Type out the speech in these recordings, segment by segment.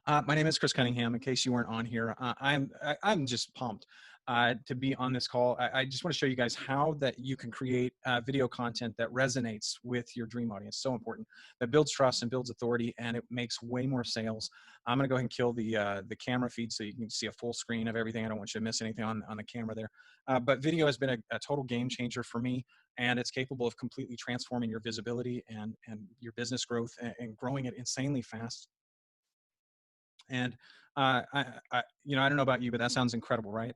My name is Chris Cunningham. In case you weren't on here, I'm just pumped to be on this call. I just want to show you guys how that you can create video content that resonates with your dream audience. So important. That builds trust and builds authority, and it makes way more sales. I'm going to go ahead and kill the camera feed so you can see a full screen of everything. I don't want you to miss anything on the camera there. But video has been a total game changer for me, and it's capable of completely transforming your visibility and your business growth and growing it insanely fast. And I don't know about you, but that sounds incredible, right?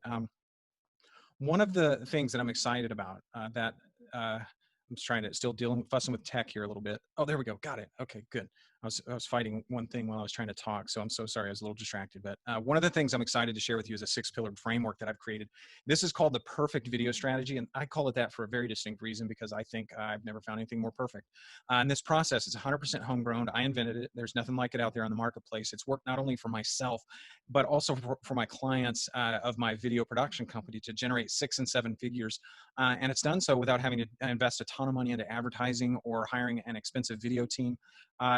One of the things that I'm excited about that I'm just trying to still fussing with tech here a little bit. Oh, there we go. Got it. Okay, good. I was fighting one thing while I was trying to talk, so I'm so sorry. I was a little distracted. But one of the things I'm excited to share with you is a 6-pillared framework that I've created. This is called the perfect video strategy, and I call it that for a very distinct reason because I think I've never found anything more perfect. And this process is 100% homegrown. I invented it. There's nothing like it out there on the marketplace. It's worked not only for myself, but also for my clients of my video production company to generate 6 and 7 figures. And it's done so without having to invest a ton of money into advertising or hiring an expensive video team.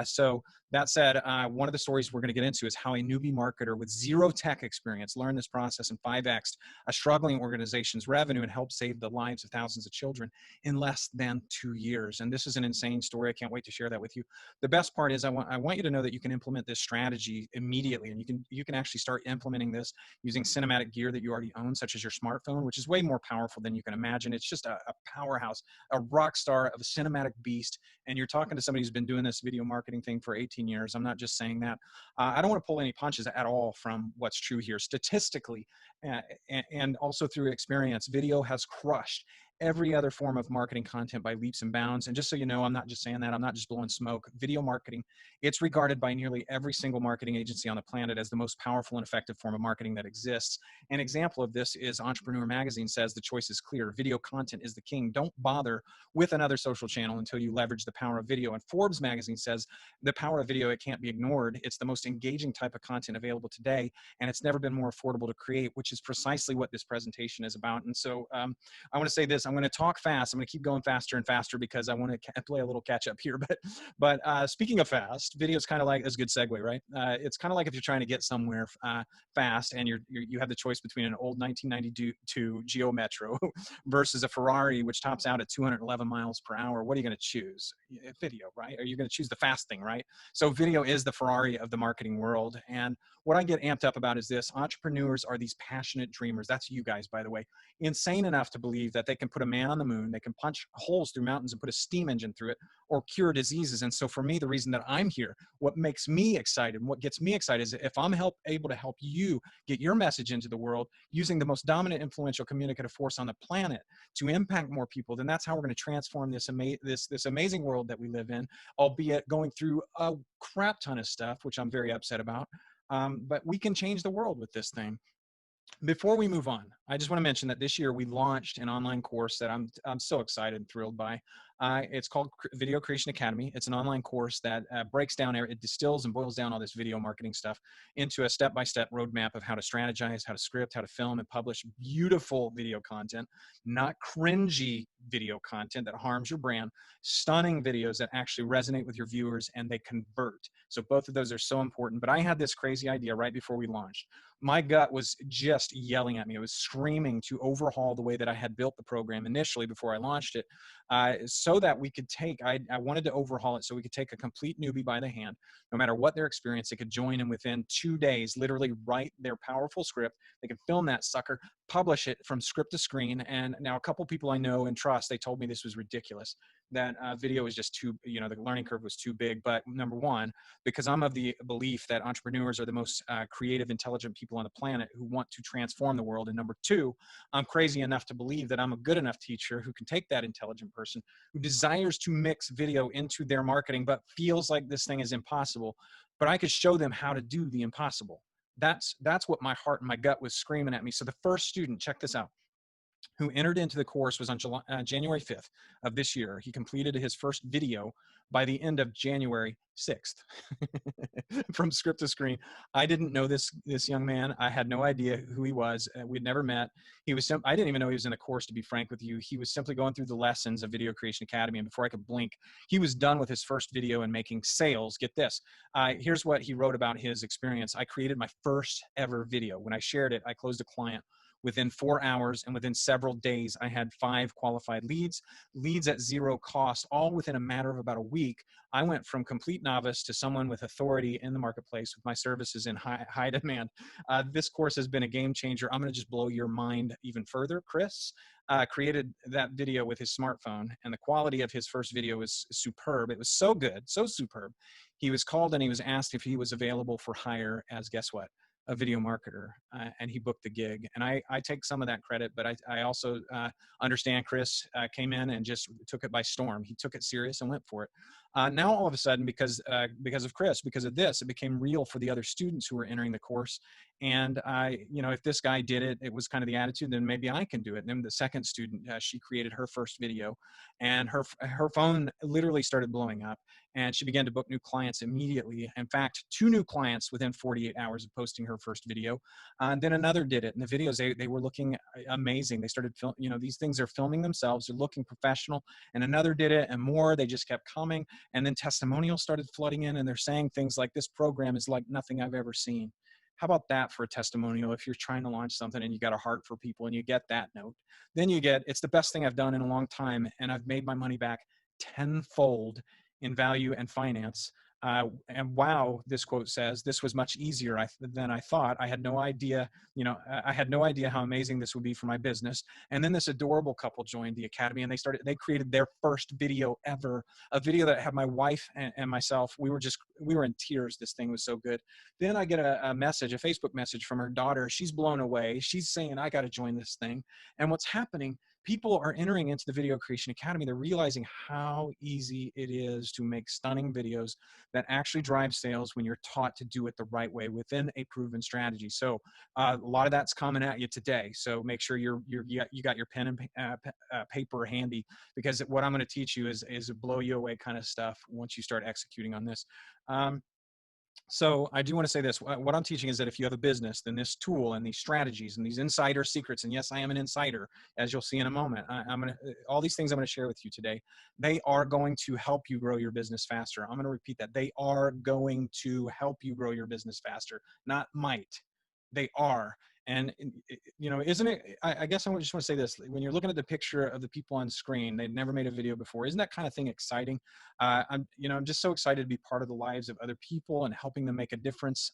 So that said, one of the stories we're going to get into is how a newbie marketer with zero tech experience learned this process and 5x'd a struggling organization's revenue and helped save the lives of thousands of children in less than 2 years. And this is an insane story. I can't wait to share that with you. The best part is I want you to know that you can implement this strategy immediately, and you can actually start implementing this using cinematic gear that you already own, such as your smartphone, which is way more powerful than you can imagine. It's just a powerhouse, a rock star of a cinematic beast. And you're talking to somebody who's been doing this video marketing thing for 18 years. I'm not just saying that. I don't want to pull any punches at all from what's true here. Statistically, and also through experience, video has crushed every other form of marketing content by leaps and bounds. And just so you know, I'm not just saying that, I'm not just blowing smoke. Video marketing, it's regarded by nearly every single marketing agency on the planet as the most powerful and effective form of marketing that exists. An example of this is Entrepreneur Magazine says the choice is clear. Video content is the king. Don't bother with another social channel until you leverage the power of video. And Forbes Magazine says the power of video, it can't be ignored. It's the most engaging type of content available today, and it's never been more affordable to create, which is precisely what this presentation is about. And so I want to say this. I'm going to talk fast. I'm going to keep going faster and faster because I want to play a little catch up here. But speaking of fast, video is kind of like, that's a good segue, right? It's kind of like if you're trying to get somewhere fast and you have the choice between an old 1992 Geo Metro versus a Ferrari, which tops out at 211 miles per hour. What are you going to choose? Video, right? Are you going to choose the fast thing, right? So video is the Ferrari of the marketing world. And what I get amped up about is this: entrepreneurs are these passionate dreamers. That's you guys, by the way, insane enough to believe that they can put a man on the moon, they can punch holes through mountains and put a steam engine through it, or cure diseases. And so for me, the reason that I'm here, what makes me excited and what gets me excited is if I'm able to help you get your message into the world using the most dominant, influential communicative force on the planet to impact more people, then that's how we're going to transform this amazing world that we live in, albeit going through a crap ton of stuff, which I'm very upset about. But we can change the world with this thing. Before we move on, I just want to mention that this year we launched an online course that I'm so excited and thrilled by. It's called Video Creation Academy. It's an online course that breaks down, it distills and boils down all this video marketing stuff into a step-by-step roadmap of how to strategize, how to script, how to film and publish beautiful video content, not cringy video content that harms your brand, stunning videos that actually resonate with your viewers and they convert. So both of those are so important. But I had this crazy idea right before we launched. My gut was just yelling at me. It was screaming to overhaul the way that I had built the program initially before I launched it, so that we could I wanted to overhaul it so we could take a complete newbie by the hand, no matter what their experience. They could join and within 2 days, literally write their powerful script. They could film that sucker, publish it from script to screen. And now a couple people I know and trust, they told me this was ridiculous, that video was just too, the learning curve was too big. But number one, because I'm of the belief that entrepreneurs are the most creative, intelligent people on the planet who want to transform the world. And number two, I'm crazy enough to believe that I'm a good enough teacher who can take that intelligent person who desires to mix video into their marketing, but feels like this thing is impossible, but I could show them how to do the impossible. That's what my heart and my gut was screaming at me. So the first student, check this out. who entered into the course was on January 5th of this year. He completed his first video by the end of January 6th from script to screen. I didn't know this young man. I had no idea who he was. We'd never met. I didn't even know he was in a course, to be frank with you. He was simply going through the lessons of Video Creation Academy, and before I could blink, he was done with his first video and making sales. Get this. Here's what he wrote about his experience. I created my first ever video. When I shared it, I closed a client within 4 hours, and within several days, I had 5 qualified leads at zero cost, all within a matter of about a week. I went from complete novice to someone with authority in the marketplace with my services in high demand. This course has been a game changer. I'm going to just blow your mind even further. Chris created that video with his smartphone, and the quality of his first video was superb. It was so good, so superb. He was called and he was asked if he was available for hire as, guess what? A video marketer, and he booked the gig. And I take some of that credit, but I also understand Chris came in and just took it by storm. He took it serious and went for it. Now all of a sudden, because of Chris, because of this, it became real for the other students who were entering the course. And if this guy did it, it was kind of the attitude, then maybe I can do it. And then the second student, she created her first video, and her phone literally started blowing up, and she began to book new clients immediately. In fact, 2 new clients within 48 hours of posting her first video. And then another did it, and the videos, they were looking amazing. They started these things are filming themselves, they're looking professional. And another did it, and more. They just kept coming, and then testimonials started flooding in, and they're saying things like, this program is like nothing I've ever seen. How about that for a testimonial? If you're trying to launch something and you got a heart for people and you get that note, then you get, it's the best thing I've done in a long time, and I've made my money back tenfold in value and finance. And wow, this quote says, this was much easier than I thought. I had no idea, I had no idea how amazing this would be for my business. And then this adorable couple joined the academy, and they created their first video ever, a video that had my wife and myself. We were in tears. This thing was so good. Then I get a message, a Facebook message from her daughter. She's blown away. She's saying, I got to join this thing. And what's happening, people are entering into the Video Creation Academy. They're realizing how easy it is to make stunning videos that actually drive sales when you're taught to do it the right way within a proven strategy. So a lot of that's coming at you today. So make sure you got your pen and paper handy, because what I'm going to teach you is blow you away kind of stuff once you start executing on this. So I do want to say this. What I'm teaching is that if you have a business, then this tool and these strategies and these insider secrets, and yes, I am an insider, as you'll see in a moment. All these things I'm going to share with you today, they are going to help you grow your business faster. I'm going to repeat that. They are going to help you grow your business faster, not might. They are. And isn't it, I guess I just want to say this, when you're looking at the picture of the people on screen, they'd never made a video before. Isn't that kind of thing exciting? I'm just so excited to be part of the lives of other people and helping them make a difference.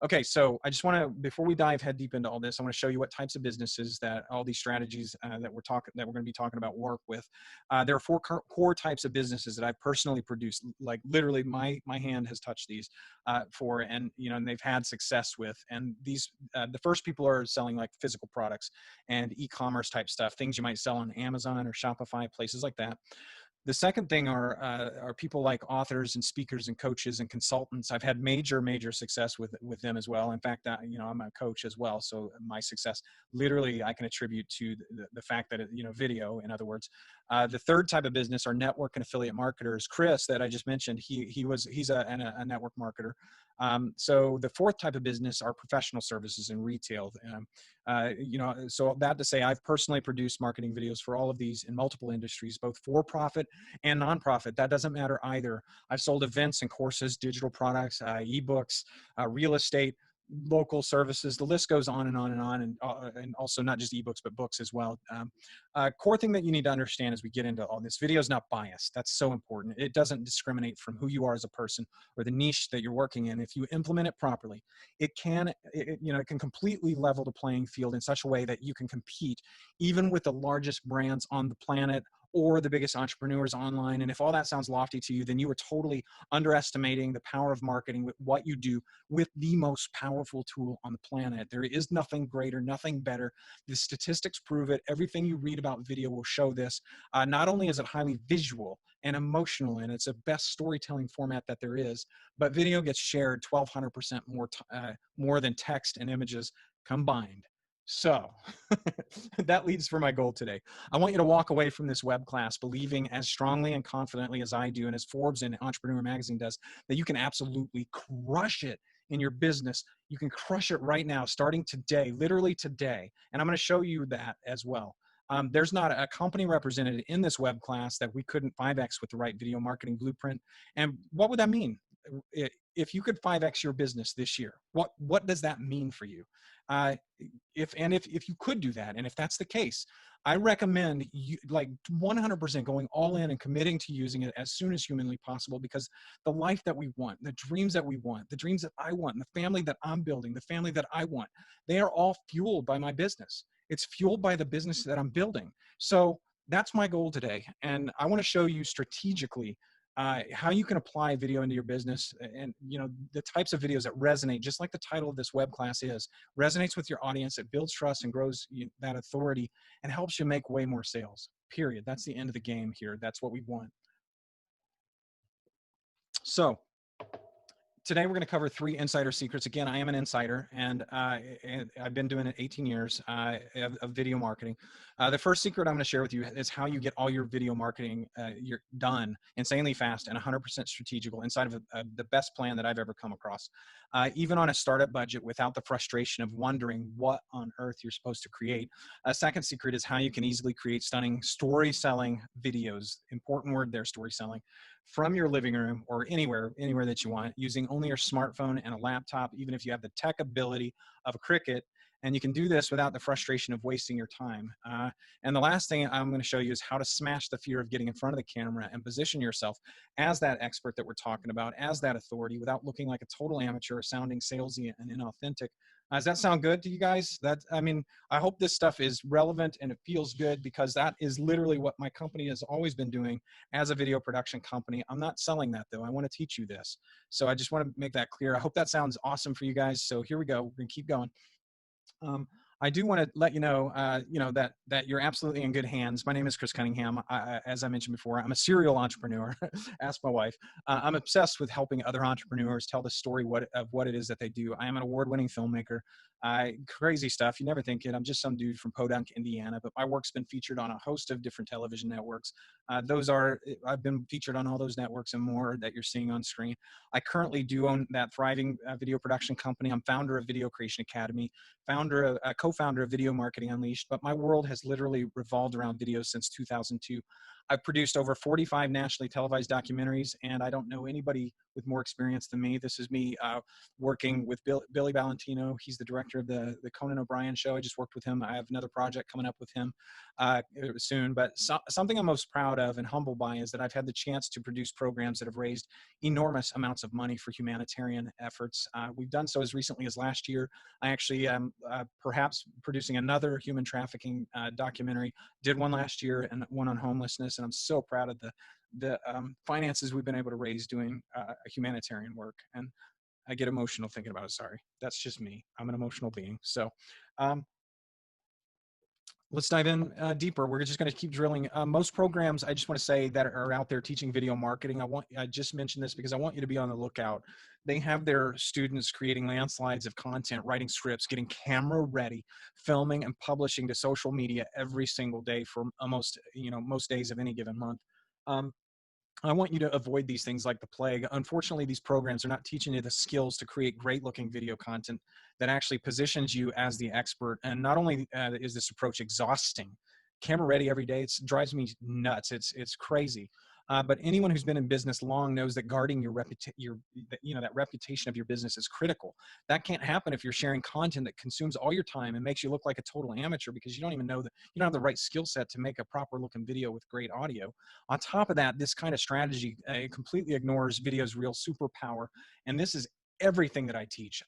Okay, so I just want to, before we dive head deep into all this, I want to show you what types of businesses that all these strategies that we're going to be talking about work with. There are 4 core types of businesses that I've personally produced, like literally my hand has touched these and they've had success with. And these, the first people are selling like physical products and e-commerce type stuff, things you might sell on Amazon or Shopify, places like that. The second thing are people like authors and speakers and coaches and consultants. I've had major success with them as well. In fact, I'm a coach as well, so my success literally I can attribute to the fact that video. In other words, the third type of business are network and affiliate marketers. Chris, that I just mentioned, he's a network marketer. So the fourth type of business are professional services and retail. So that to say, I've personally produced marketing videos for all of these in multiple industries, both for profit and nonprofit. That doesn't matter either. I've sold events and courses, digital products, ebooks, real estate, local services. The list goes on and on and on, and also not just ebooks, but books as well. Core thing that you need to understand as we get into all this, video is not biased. That's so important. It doesn't discriminate from who you are as a person or the niche that you're working in. If you implement it properly, it can completely level the playing field in such a way that you can compete even with the largest brands on the planet or the biggest entrepreneurs online. And if all that sounds lofty to you, then you are totally underestimating the power of marketing with what you do with the most powerful tool on the planet. There is nothing greater, nothing better. The statistics prove it. Everything you read about video will show this. Not only is it highly visual and emotional, and it's a best storytelling format that there is, but video gets shared 1,200% more than text and images combined. So that leads for my goal today. I want you to walk away from this web class believing as strongly and confidently as I do, and as Forbes and Entrepreneur Magazine does, that you can absolutely crush it in your business. You can crush it right now, starting today, literally today. And I'm going to show you that as well. There's not a company represented in this web class that we couldn't 5X with the right video marketing blueprint. And what would that mean? If you could 5X your business this year, what does that mean for you? Uh, if you could do that, and if that's the case, I recommend you like 100% going all in and committing to using it as soon as humanly possible, because the life that we want, the dreams that we want, the dreams that I want, and the family that I'm building, the family that I want, they are all fueled by my business. It's fueled by the business that I'm building. So that's my goal today. And I want to show you strategically how you can apply video into your business, and the types of videos that resonate, just like the title of this web class is, resonates with your audience. It builds trust and grows that authority and helps you make way more sales, period. That's the end of the game here. That's what we want. So today we're going to cover 3 insider secrets. Again, I am an insider, and I've been doing it 18 years of video marketing. The first secret I'm going to share with you is how you get all your video marketing done insanely fast and 100% strategical inside of the best plan that I've ever come across. Even on a startup budget, without the frustration of wondering what on earth you're supposed to create. A second secret is how you can easily create stunning story-selling videos. Important word there, story-selling, from your living room or anywhere that you want, using only your smartphone and a laptop, even if you have the tech ability of a Cricut. And you can do this without the frustration of wasting your time. And the last thing I'm going to show you is how to smash the fear of getting in front of the camera and position yourself as that expert that we're talking about, as that authority, without looking like a total amateur, sounding salesy and inauthentic. Does that sound good to you guys? I hope this stuff is relevant and it feels good, because that is literally what my company has always been doing as a video production company. I'm not selling that, though. I want to teach you this. So I just want to make that clear. I hope that sounds awesome for you guys. So here we go. We're going to keep going. I do want to let you know, that you're absolutely in good hands. My name is Chris Cunningham. As I mentioned before, I'm a serial entrepreneur. Ask my wife. I'm obsessed with helping other entrepreneurs tell the story of what it is that they do. I am an award-winning filmmaker. Crazy stuff. You never think it. I'm just some dude from Podunk, Indiana, but my work's been featured on a host of different television networks. I've been featured on all those networks and more that you're seeing on screen. I currently do own that thriving video production company. I'm founder of Video Creation Academy, co-founder of Video Marketing Unleashed, but my world has literally revolved around video since 2002. I've produced over 45 nationally televised documentaries, and I don't know anybody with more experience than me. This is me working with Billy Valentino. He's the director of the Conan O'Brien show. I just worked with him. I have another project coming up with him soon. But something I'm most proud of and humbled by is that I've had the chance to produce programs that have raised enormous amounts of money for humanitarian efforts. We've done so as recently as last year. I actually am perhaps producing another human trafficking documentary. Did one last year and one on homelessness, and I'm so proud of the finances we've been able to raise doing humanitarian work. And I get emotional thinking about it. Sorry, that's just me. I'm an emotional being. So let's dive in deeper. We're just going to keep drilling. Most programs, I just want to say, that are out there teaching video marketing, I just mentioned this because I want you to be on the lookout. They have their students creating landslides of content, writing scripts, getting camera ready, filming and publishing to social media every single day for most days of any given month. I want you to avoid these things like the plague. Unfortunately, these programs are not teaching you the skills to create great looking video content that actually positions you as the expert. And not only is this approach exhausting, camera ready every day, it drives me nuts. It's crazy. But anyone who's been in business long knows that guarding that reputation of your business is critical. That can't happen if you're sharing content that consumes all your time and makes you look like a total amateur, because you don't even know that you don't have the right skill set to make a proper looking video with great audio. On top of that, this kind of strategy completely ignores video's real superpower. And this is everything that I teach,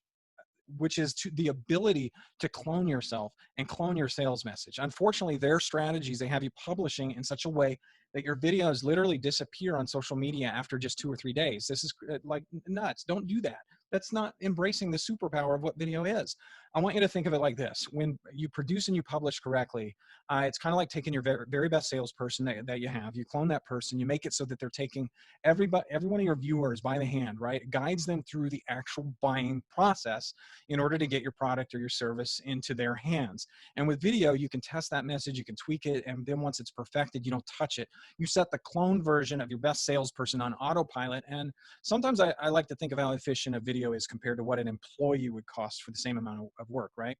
which is the ability to clone yourself and clone your sales message. Unfortunately, their strategies, they have you publishing in such a way that your videos literally disappear on social media after just 2 or 3 days. This is like nuts. Don't do that. That's not embracing the superpower of what video is. I want you to think of it like this. When you produce and you publish correctly, it's kind of like taking your very best salesperson that you have. You clone that person, you make it so that they're taking every one of your viewers by the hand, right? It guides them through the actual buying process in order to get your product or your service into their hands. And with video, you can test that message, you can tweak it, and then once it's perfected, you don't touch it. You set the clone version of your best salesperson on autopilot. And sometimes I like to think of how efficient a video is compared to what an employee would cost for the same amount of work, right?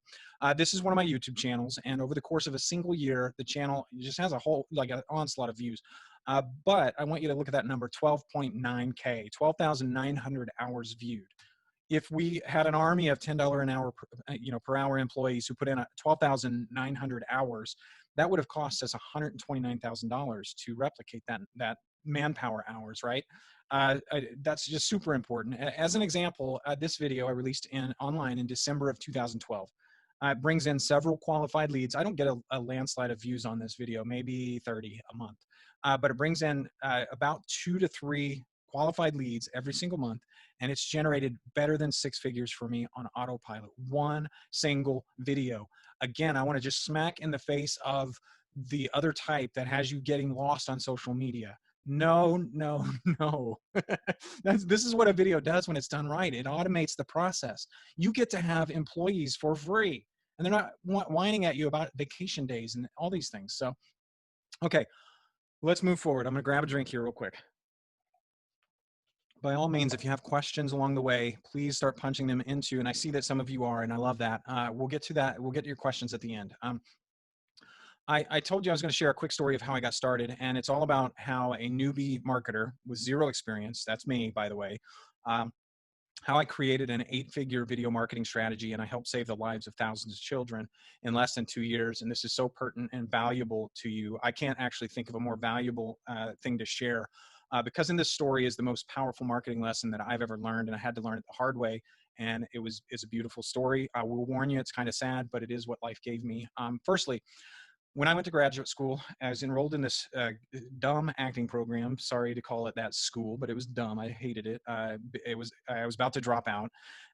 This is one of my YouTube channels, and over the course of a single year, the channel just has a whole, like an onslaught of views. But I want you to look at that number, 12.9K, 12,900 hours viewed. If we had an army of $10 an hour, per hour employees who put in 12,900 hours, that would have cost us $129,000 to replicate that manpower hours, right? That's just super important. As an example, this video I released online in December of 2012. It brings in several qualified leads. I don't get a landslide of views on this video, maybe 30 a month, but it brings in about 2 to 3 qualified leads every single month, and it's generated better than 6 figures for me on autopilot. One single video. Again, I want to just smack in the face of the other type that has you getting lost on social media. No, no, no. This is what a video does when it's done right. It automates the process. You get to have employees for free, and they're not whining at you about vacation days and all these things. So, okay, let's move forward. I'm going to grab a drink here real quick. By all means, if you have questions along the way, please start punching them into, and I see that some of you are, and I love that. We'll get to that. We'll get to your questions at the end. I told you I was going to share a quick story of how I got started, and it's all about how a newbie marketer with zero experience, that's me, by the way, how I created an 8-figure video marketing strategy, and I helped save the lives of thousands of children in less than 2 years. And this is so pertinent and valuable to you. I can't actually think of a more valuable thing to share because in this story is the most powerful marketing lesson that I've ever learned, and I had to learn it the hard way. And it's a beautiful story. I will warn you, it's kind of sad, but it is what life gave me. Firstly, when I went to graduate school, I was enrolled in this dumb acting program. Sorry to call it that school, but it was dumb. I hated it. I was about to drop out.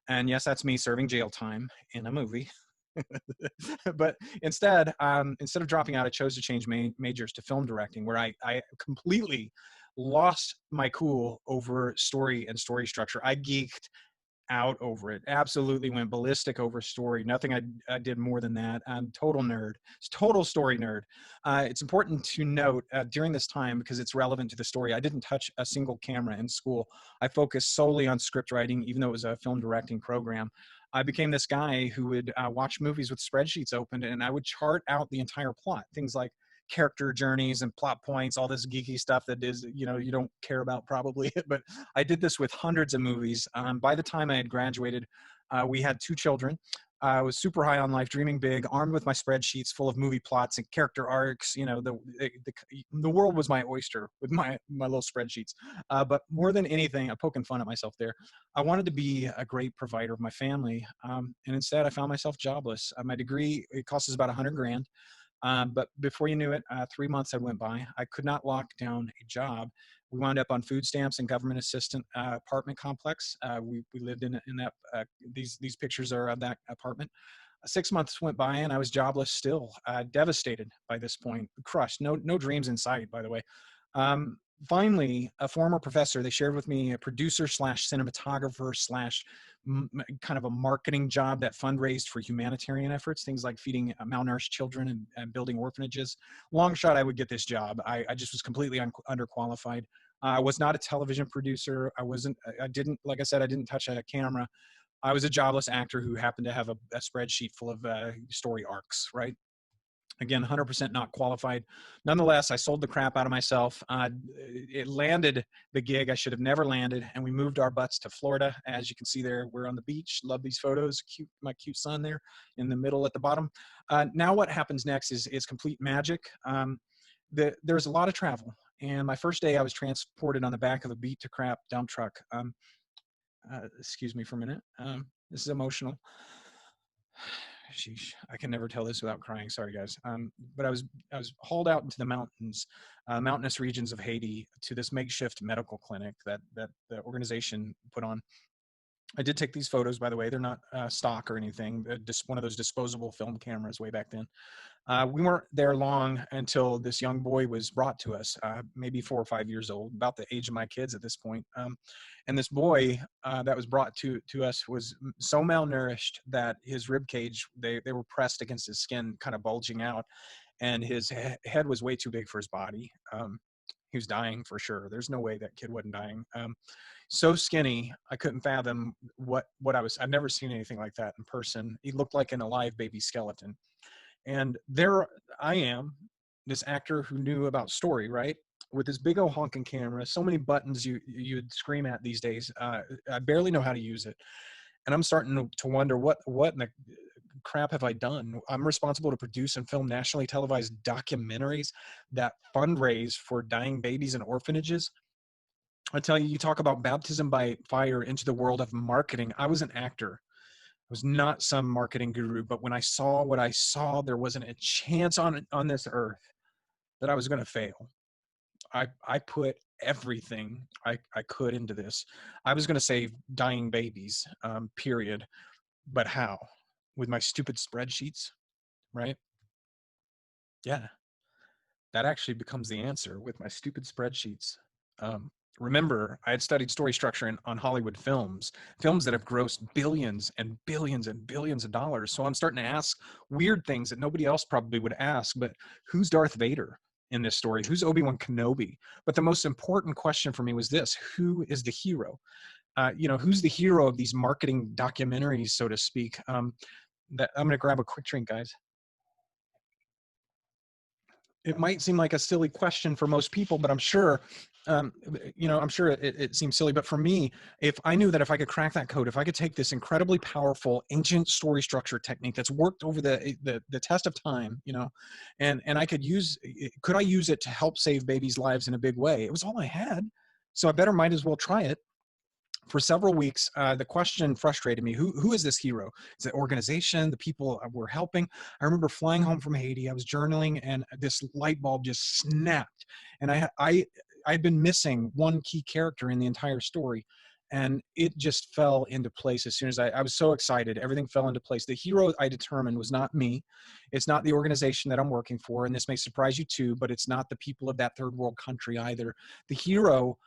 And yes, that's me serving jail time in a movie. But instead of dropping out, I chose to change majors to film directing, where I completely lost my cool over story and story structure. I geeked out over it. Absolutely went ballistic over story. Nothing I did more than that. I'm total nerd. It's total story nerd. It's important to note during this time, because it's relevant to the story, I didn't touch a single camera in school. I focused solely on script writing, even though it was a film directing program. I became this guy who would watch movies with spreadsheets opened, and I would chart out the entire plot. Things like character journeys and plot points, all this geeky stuff that is, you don't care about probably, but I did this with hundreds of movies. By the time I had graduated, we had 2 children. I was super high on life, dreaming big, armed with my spreadsheets full of movie plots and character arcs. The world was my oyster with my little spreadsheets. But more than anything, I'm poking fun at myself there. I wanted to be a great provider of my family, and instead, I found myself jobless. My degree, it cost us about 100 grand. But before you knew it, 3 months had went by. I could not lock down a job. We wound up on food stamps and government assistant apartment complex. We lived in that. These pictures are of that apartment. 6 months went by and I was jobless still, devastated by this point, crushed. No dreams in sight, by the way. Finally, a former professor, they shared with me a producer slash cinematographer slash kind of a marketing job that fundraised for humanitarian efforts, things like feeding malnourished children and building orphanages. Long shot, I would get this job. I just was completely underqualified. I was not a television producer. I didn't, like I said, I didn't touch a camera. I was a jobless actor who happened to have a spreadsheet full of story arcs, right? Again, 100% not qualified. Nonetheless, I sold the crap out of myself. It landed the gig I should have never landed, and we moved our butts to Florida. As you can see there, we're on the beach. Love these photos. My cute son there in the middle at the bottom. Now what happens next is complete magic. There's a lot of travel, and my first day I was transported on the back of a beat to crap dump truck. Excuse me for a minute. This is emotional. Sheesh, I can never tell this without crying. Sorry, guys. But I was hauled out into the mountains, mountainous regions of Haiti, to this makeshift medical clinic that the organization put on. I did take these photos, by the way. They're not stock or anything. Just one of those disposable film cameras way back then. We weren't there long until this young boy was brought to us, maybe 4 or 5 years old, about the age of my kids at this point. And this boy that was brought to us was so malnourished that his rib cage, they were pressed against his skin, kind of bulging out, and his head was way too big for his body. He was dying for sure. There's no way that kid wasn't dying. So skinny, I couldn't fathom what I was. I've never seen anything like that in person. He looked like an alive baby skeleton. And there I am, this actor who knew about story, right? With this big old honking camera, so many buttons you'd scream at these days. I barely know how to use it, and I'm starting to wonder what in the crap have I done? I'm responsible to produce and film nationally televised documentaries that fundraise for dying babies in orphanages. I tell you, you talk about baptism by fire into the world of marketing. I was an actor. I was not some marketing guru, but when I saw what I saw, there wasn't a chance on this earth that I was going to fail. I put everything I could into this. I was going to save dying babies, period. But how? With my stupid spreadsheets, right? Yeah, that actually becomes the answer with my stupid spreadsheets. Remember, I had studied story structure on Hollywood films, films that have grossed billions and billions and billions of dollars. So I'm starting to ask weird things that nobody else probably would ask. But who's Darth Vader in this story? Who's Obi-Wan Kenobi? But the most important question for me was this: who is the hero? Who's the hero of these marketing documentaries, so to speak? That I'm going to grab a quick drink, guys. It might seem like a silly question for most people, but I'm sure, I'm sure it seems silly. But for me, if I knew that if I could crack that code, if I could take this incredibly powerful ancient story structure technique that's worked over the test of time, and I could I use it to help save babies' lives in a big way? It was all I had, so I better might as well try it. For several weeks, the question frustrated me. Who is this hero? Is it organization, the people we're helping? I remember flying home from Haiti. I was journaling, and this light bulb just snapped. And I'd been missing one key character in the entire story, and it just fell into place as soon as I was so excited. Everything fell into place. The hero I determined was not me. It's not the organization that I'm working for, and this may surprise you too, but it's not the people of that third world country either. The hero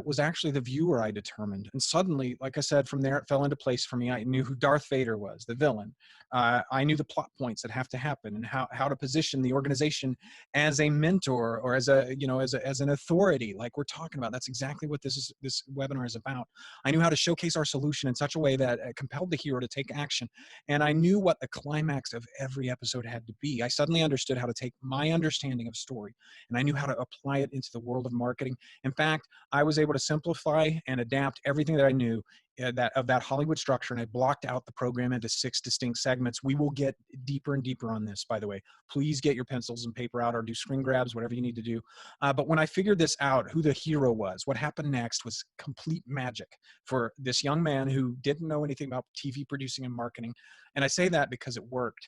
was actually the viewer I determined. And suddenly, like I said, from there it fell into place for me. I knew who Darth Vader was, the villain. I knew the plot points that have to happen and how to position the organization as a mentor or as an authority, like we're talking about. That's exactly what this webinar is about. I knew how to showcase our solution in such a way that it compelled the hero to take action. And I knew what the climax of every episode had to be. I suddenly understood how to take my understanding of story, and I knew how to apply it into the world of marketing. In fact, I was able to simplify and adapt everything that I knew of that Hollywood structure, and I blocked out the program into 6 distinct segments. We will get deeper and deeper on this, by the way. Please get your pencils and paper out or do screen grabs, whatever you need to do. But when I figured this out, who the hero was, what happened next was complete magic for this young man who didn't know anything about TV producing and marketing. And I say that because it worked.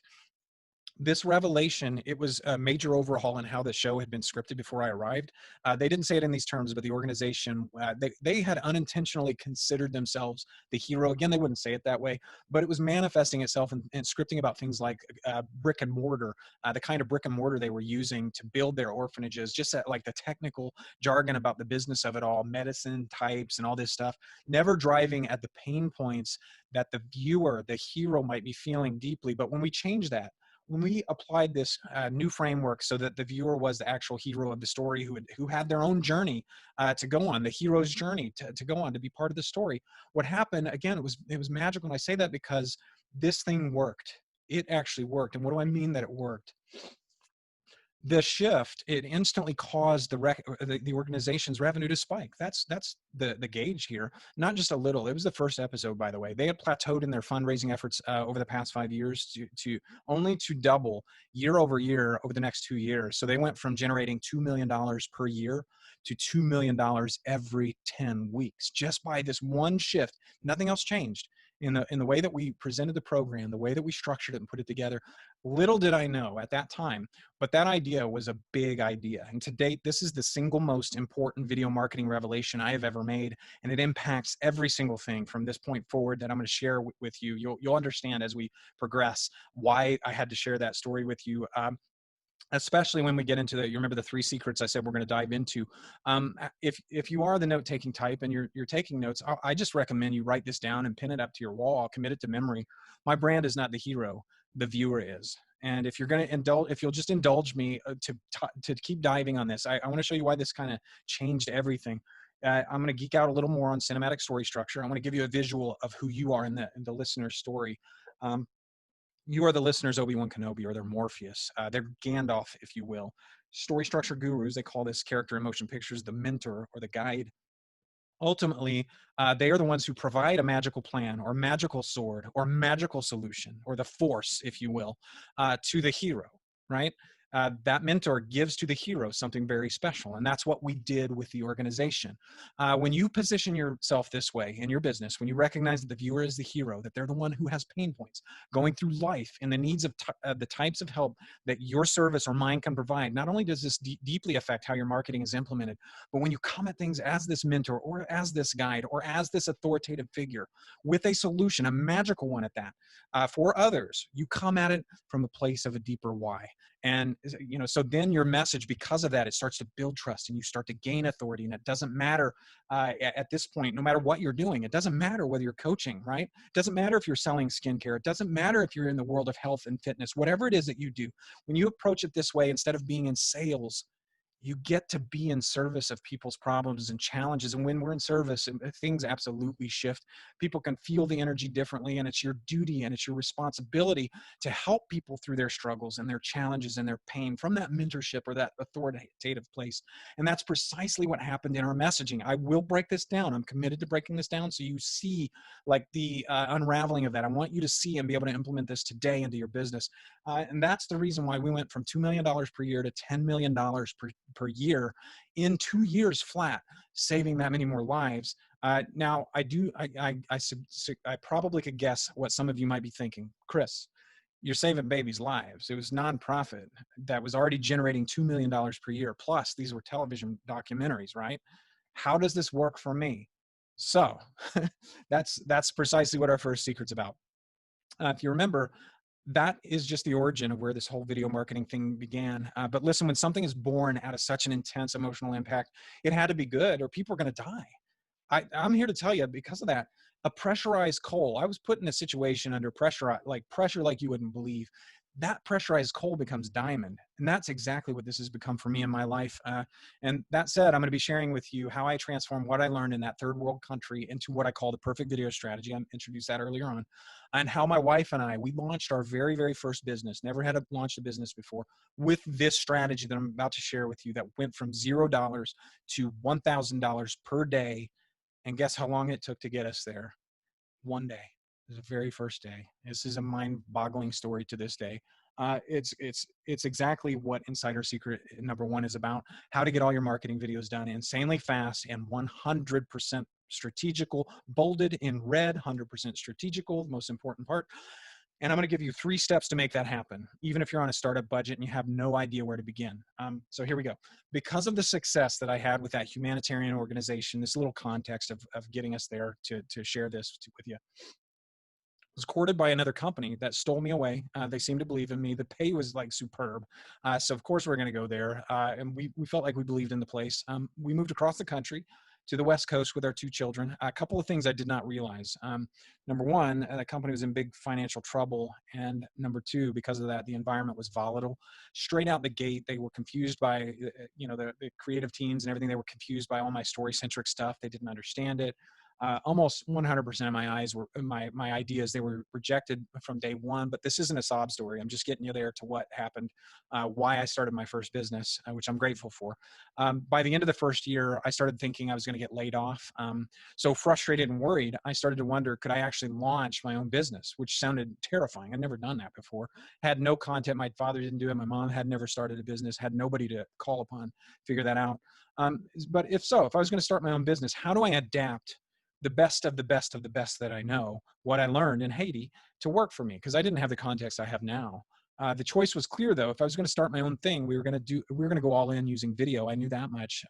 This revelation, it was a major overhaul in how the show had been scripted before I arrived. They didn't say it in these terms, but the organization, they had unintentionally considered themselves the hero. Again, they wouldn't say it that way, but it was manifesting itself in scripting about things like brick and mortar, the kind of brick and mortar they were using to build their orphanages, just like the technical jargon about the business of it all, medicine types and all this stuff, never driving at the pain points that the viewer, the hero, might be feeling deeply. But when we change that, when we applied this new framework so that the viewer was the actual hero of the story who had their own journey to go on, the hero's journey to go on, to be part of the story, what happened, again, it was magical. And I say that because this thing worked. It actually worked. And what do I mean that it worked? The shift, it instantly caused the organization's revenue to spike. That's the gauge here. Not just a little. It was the first episode, by the way. They had plateaued in their fundraising efforts over the past 5 years to only to double year over year over the next 2 years. So they went from generating $2 million per year to $2 million every 10 weeks, just by this one shift. Nothing else changed. in the way that we presented the program, the way that we structured it and put it together. Little did I know at that time, but that idea was a big idea. And to date, this is the single most important video marketing revelation I have ever made, and it impacts every single thing from this point forward that I'm going to share with you. You'll understand as we progress why I had to share that story with you. Especially when we get into you remember the 3 secrets I said we're going to dive into. If you are the note-taking type and you're taking notes, I just recommend you write this down and pin it up to your wall. I'll commit it to memory. My brand is not the hero, the viewer is. And if you're going to indulge, if you'll just indulge me to keep diving on this, I want to show you why this kind of changed everything. I'm going to geek out a little more on cinematic story structure. I want to give you a visual of who you are in the listener's story. You are the listener's Obi-Wan Kenobi, or they're Morpheus. They're Gandalf, if you will. Story structure gurus, they call this character in motion pictures the mentor or the guide. Ultimately, they are the ones who provide a magical plan or magical sword or magical solution or the force, if you will, to the hero, right? That mentor gives to the hero something very special. And that's what we did with the organization. When you position yourself this way in your business, when you recognize that the viewer is the hero, that they're the one who has pain points going through life and the needs of the types of help that your service or mine can provide, not only does this deeply affect how your marketing is implemented, but when you come at things as this mentor or as this guide or as this authoritative figure with a solution, a magical one at that, for others, you come at it from a place of a deeper why. And so then your message, because of that, it starts to build trust and you start to gain authority. And it doesn't matter at this point, no matter what you're doing, it doesn't matter whether you're coaching, right? It doesn't matter if you're selling skincare. It doesn't matter if you're in the world of health and fitness, whatever it is that you do. When you approach it this way, instead of being in sales, you get to be in service of people's problems and challenges. And when we're in service, things absolutely shift. People can feel the energy differently, and it's your duty and it's your responsibility to help people through their struggles and their challenges and their pain from that mentorship or that authoritative place. And that's precisely what happened in our messaging. I will break this down. I'm committed to breaking this down so you see like the unraveling of that. I want you to see and be able to implement this today into your business. And that's the reason why we went from $2 million per year to $10 million per year in 2 years flat, saving that many more lives. Now, I probably could guess what some of you might be thinking. Chris, you're saving babies' lives. It was nonprofit that was already generating $2 million per year. Plus, these were television documentaries, right? How does this work for me? So that's precisely what our first secret's about. If you remember, that is just the origin of where this whole video marketing thing began. But listen, when something is born out of such an intense emotional impact, it had to be good or people are going to die. I'm here to tell you, because of that, a pressurized coal, I was put in a situation under pressure like you wouldn't believe. That pressurized coal becomes diamond. And that's exactly what this has become for me in my life. And that said, I'm going to be sharing with you how I transformed what I learned in that third world country into what I call the perfect video strategy. I introduced that earlier on. And how my wife and I, we launched our very, very first business, never had launched a business before, with this strategy that I'm about to share with you that went from $0 to $1,000 per day. And guess how long it took to get us there? One day. It was the very first day. This is a mind-boggling story to this day. It's exactly what Insider Secret number 1 is about: how to get all your marketing videos done insanely fast and 100% strategical, bolded in red, 100% strategical, the most important part. And I'm going to give you 3 steps to make that happen, even if you're on a startup budget and you have no idea where to begin. So here we go. Because of the success that I had with that humanitarian organization, this little context of getting us there to share this with you, was courted by another company that stole me away. They seemed to believe in me. The pay was like superb. So of course we're going to go there. And we felt like we believed in the place. We moved across the country to the West Coast with our 2 children. A couple of things I did not realize. Number 1, the company was in big financial trouble. And number 2, because of that, the environment was volatile. Straight out the gate, they were confused by, the creative teams and everything. They were confused by all my story-centric stuff. They didn't understand it. Almost 100% of my ideas, they were rejected from day one. But this isn't a sob story. I'm just getting you there to what happened, why I started my first business, which I'm grateful for. By the end of the first year, I started thinking I was going to get laid off. So frustrated and worried, I started to wonder, could I actually launch my own business, which sounded terrifying. I'd never done that before. Had no content. My father didn't do it. My mom had never started a business, had nobody to call upon, figure that out. But if I was going to start my own business, how do I adapt the best of the best of the best that I know, what I learned in Haiti, to work for me, because I didn't have the context I have now. The choice was clear, though. If I was going to start my own thing, we were going to go all in using video. I knew that much.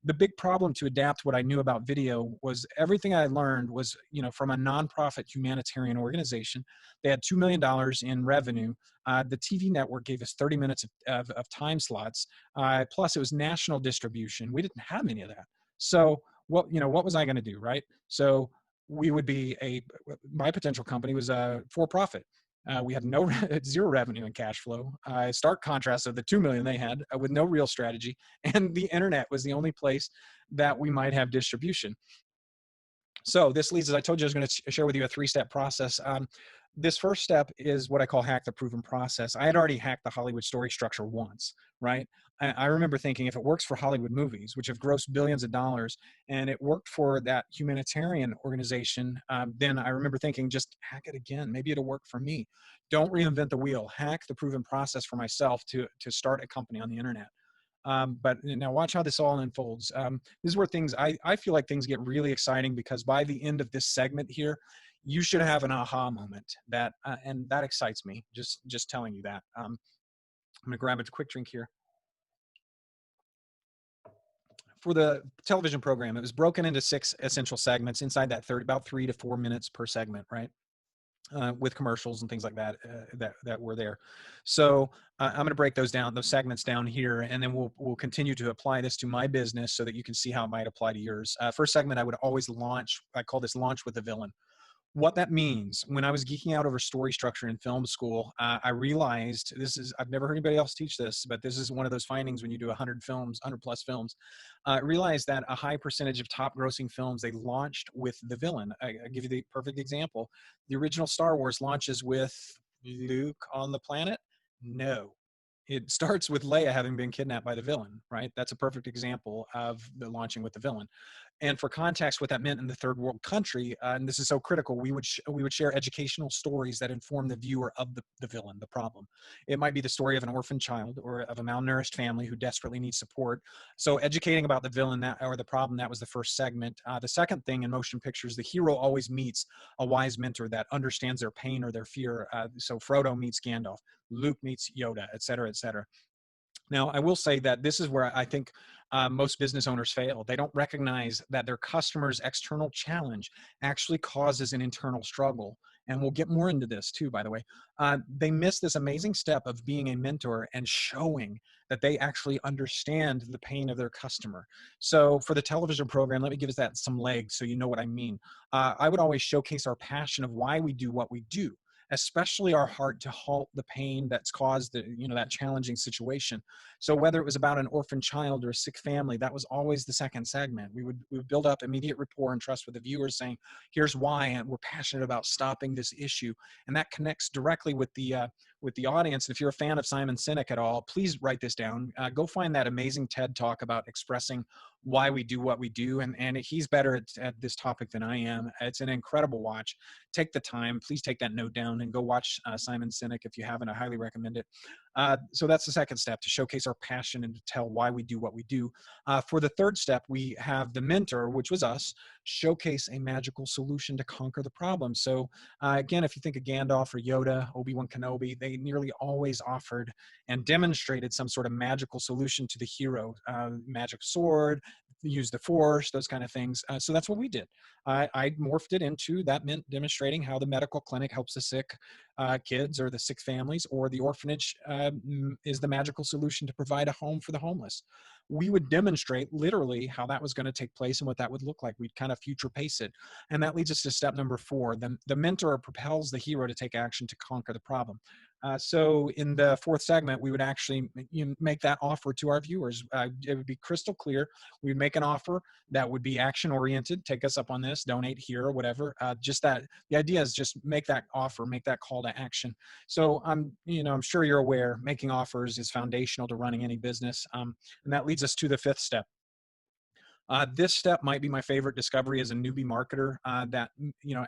The big problem to adapt what I knew about video was everything I learned was, from a nonprofit humanitarian organization. They had $2 million in revenue. The TV network gave us 30 minutes of time slots. Plus, it was national distribution. We didn't have any of that. So what was I going to do, right? So we would be my potential company was a for-profit. We had zero revenue and cash flow. Stark contrast of the 2 million they had with no real strategy, and the internet was the only place that we might have distribution. So this leads, as I told you, I was going to share with you a 3-step process. This first step is what I call hack the proven process. I had already hacked the Hollywood story structure once, right? I remember thinking, if it works for Hollywood movies, which have grossed billions of dollars, and it worked for that humanitarian organization, then I remember thinking, just hack it again. Maybe it'll work for me. Don't reinvent the wheel. Hack the proven process for myself to start a company on the internet. But now watch how this all unfolds. This is where I feel like things get really exciting, because by the end of this segment here, you should have an aha moment and that excites me. Just telling you that. I'm gonna grab a quick drink here. For the television program, it was broken into 6 essential segments inside that about 3 to 4 minutes per segment, right? With commercials and things like that that were there. So I'm going to break those segments down here, and then we'll continue to apply this to my business so that you can see how it might apply to yours. First segment, I would always launch. I call this launch with the villain. What that means, when I was geeking out over story structure in film school, I realized I've never heard anybody else teach this, but this is one of those findings when you do 100 plus films. I realized that a high percentage of top grossing films, they launched with the villain. I'll give you the perfect example. The original Star Wars launches with Luke on the planet. No. It starts with Leia having been kidnapped by the villain, right? That's a perfect example of the launching with the villain. And for context, what that meant in the third world country, and this is so critical, we would share educational stories that inform the viewer of the villain, the problem. It might be the story of an orphan child or of a malnourished family who desperately needs support. So educating about the villain or the problem, that was the first segment. The second thing in motion pictures, the hero always meets a wise mentor that understands their pain or their fear. So Frodo meets Gandalf, Luke meets Yoda, et cetera, et cetera. Now, I will say that this is where I think most business owners fail. They don't recognize that their customer's external challenge actually causes an internal struggle. And we'll get more into this too, by the way. They miss this amazing step of being a mentor and showing that they actually understand the pain of their customer. So for the television program, let me give us that some legs so you know what I mean. I would always showcase our passion of why we do what we do, especially our heart to halt the pain that's caused that challenging situation. So whether it was about an orphan child or a sick family, that was always the second segment. We would build up immediate rapport and trust with the viewers, saying, here's why, and we're passionate about stopping this issue. And that connects directly with the audience. And if you're a fan of Simon Sinek at all, please write this down. Go find that amazing TED talk about expressing why we do what we do. And he's better at this topic than I am. It's an incredible watch. Take the time. Please take that note down and go watch Simon Sinek if you haven't. I highly recommend it. So that's the second step, to showcase our passion and to tell why we do what we do. For the third step, we have the mentor, which was us, showcase a magical solution to conquer the problem. So again, if you think of Gandalf or Yoda, Obi-Wan Kenobi, they nearly always offered and demonstrated some sort of magical solution to the hero. Magic sword, use the force, those kind of things. So that's what we did. I morphed it into that, meant demonstrating how the medical clinic helps the sick kids or the sick families, or the orphanage is the magical solution to provide a home for the homeless. We would demonstrate literally how that was going to take place and what that would look like. We'd kind of future pace it. And that leads us to step number 4. The mentor propels the hero to take action to conquer the problem. So in the fourth segment, we would actually make that offer to our viewers. It would be crystal clear. We would make an offer that would be action oriented. Take us up on this, donate here or whatever. Just that the idea is just make that offer, make that call to action. So I'm sure you're aware, making offers is foundational to running any business. And that leads us to the fifth step. This step might be my favorite discovery as a newbie marketer.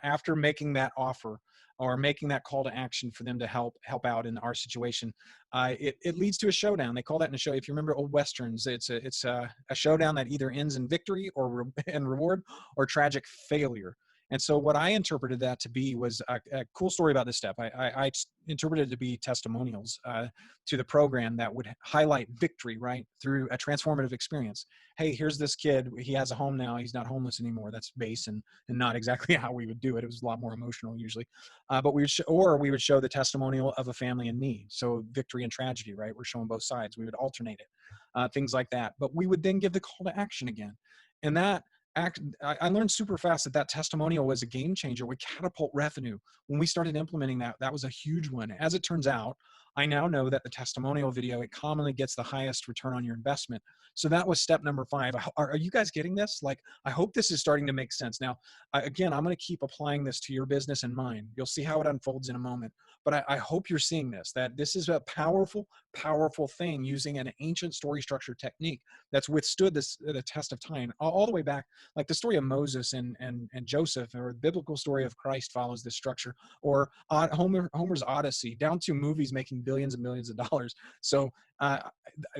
After making that offer or making that call to action for them to help out in our situation, it leads to a showdown. They call that in a show. If you remember old westerns, it's a showdown that either ends in victory or and reward, or tragic failure. And so what I interpreted that to be was a cool story about this step. I interpreted it to be testimonials to the program that would highlight victory, right, through a transformative experience. Hey, here's this kid. He has a home now. He's not homeless anymore. That's base and not exactly how we would do it. It was a lot more emotional usually. But we would show the testimonial of a family in need. So victory and tragedy, right? We're showing both sides. We would alternate it, things like that. But we would then give the call to action again. And I learned super fast that testimonial was a game changer, would catapult revenue. When we started implementing that, that was a huge one. As it turns out, I now know that the testimonial video, it commonly gets the highest return on your investment. So that was step number 5. Are you guys getting this? Like, I hope this is starting to make sense. Now, again, I'm going to keep applying this to your business and mine. You'll see how it unfolds in a moment. But I hope you're seeing this, that this is a powerful, powerful thing using an ancient story structure technique that's withstood the test of time all the way back. Like the story of Moses and Joseph, or the biblical story of Christ follows this structure, or Homer's Odyssey, down to movies making billions and millions of dollars. So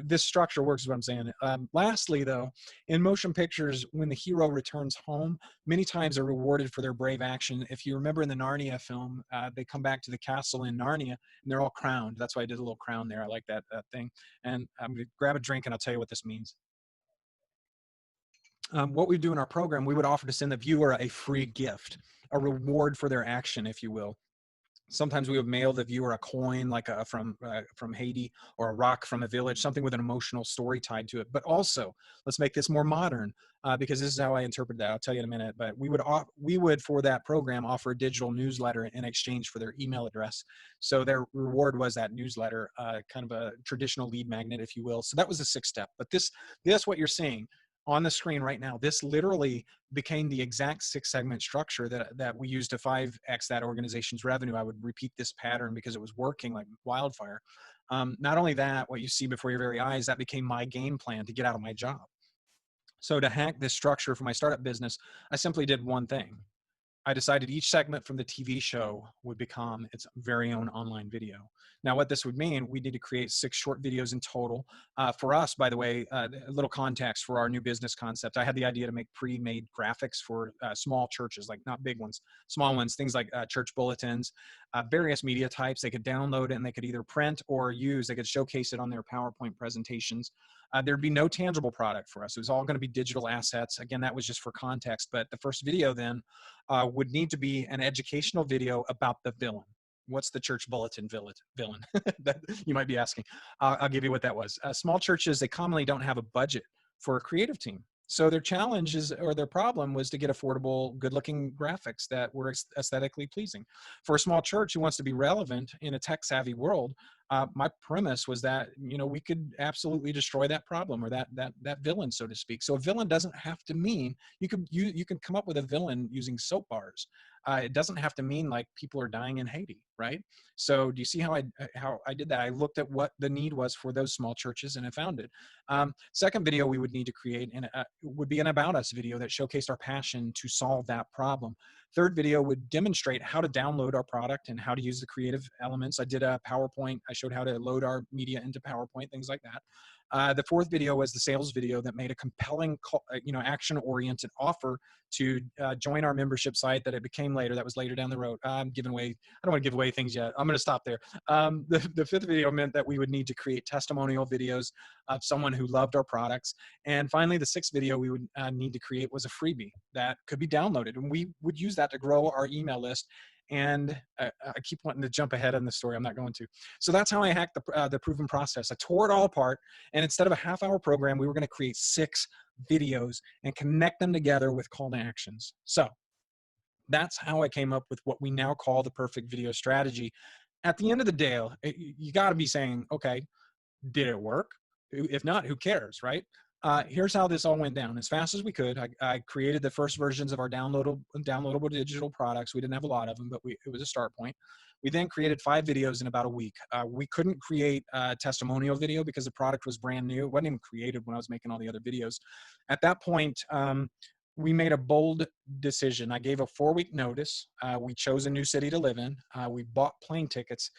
this structure works, is what I'm saying. Lastly, though, in motion pictures, when the hero returns home, many times are rewarded for their brave action. If you remember in the Narnia film, they come back to the castle in Narnia and they're all crowned. That's why I did a little crown there. I like that thing. And I'm going to grab a drink and I'll tell you what this means. What we do in our program, we would offer to send the viewer a free gift, a reward for their action, if you will. Sometimes we would mail the viewer a coin, like from Haiti, or a rock from a village, something with an emotional story tied to it. But also, let's make this more modern, because this is how I interpret that. I'll tell you in a minute. But we would for that program offer a digital newsletter in exchange for their email address. So their reward was that newsletter, kind of a traditional lead magnet, if you will. So that was the 6th step. But this what you're seeing on the screen right now, this literally became the exact 6-segment structure that we used to 5x that organization's revenue. I would repeat this pattern because it was working like wildfire. Not only that, what you see before your very eyes, that became my game plan to get out of my job. So to hack this structure for my startup business, I simply did one thing. I decided each segment from the TV show would become its very own online video. Now, what this would mean, we need to create 6 short videos in total. For us, by the way, a little context for our new business concept. I had the idea to make pre-made graphics for small churches, like not big ones, small ones, things like church bulletins, various media types. They could download it and they could either print or use. They could showcase it on their PowerPoint presentations. There'd be no tangible product for us. It was all going to be digital assets. Again, that was just for context. But the first video then would need to be an educational video about the villain. What's the church bulletin villain? That you might be asking. I'll give you what that was. Small churches, they commonly don't have a budget for a creative team. So their challenge is, or their problem was to get affordable, good-looking graphics that were aesthetically pleasing. For a small church who wants to be relevant in a tech-savvy world, my premise was that we could absolutely destroy that problem, or that villain, so to speak. So a villain doesn't have to mean you can come up with a villain using soap bars. It doesn't have to mean like people are dying in Haiti, right? So do you see how I did that? I looked at what the need was for those small churches and I found it. Second video we would need to create would be an about us video that showcased our passion to solve that problem. Third video would demonstrate how to download our product and how to use the creative elements. I did a PowerPoint. I showed how to load our media into PowerPoint, things like that. The 4th video was the sales video that made a compelling, action-oriented offer to join our membership site that it became later. That was later down the road. I'm giving away. I don't want to give away things yet. I'm going to stop there. The 5th video meant that we would need to create testimonial videos of someone who loved our products. And finally, the 6th video we would need to create was a freebie that could be downloaded. And we would use that to grow our email list. And I keep wanting to jump ahead in the story. I'm not going to. So that's how I hacked the proven process. I tore it all apart. And instead of a half-hour program, we were going to create 6 videos and connect them together with call to actions. So that's how I came up with what we now call the perfect video strategy. At the end of the day, you got to be saying, okay, did it work? If not, who cares, right? Here's how this all went down. As fast as we could, I created the first versions of our downloadable digital products. We didn't have a lot of them, but it was a start point. We then created 5 videos in about a week. We couldn't create a testimonial video because the product was brand new. It wasn't even created when I was making all the other videos. At that point, we made a bold decision. I gave a 4-week notice. We chose a new city to live in. We bought plane tickets.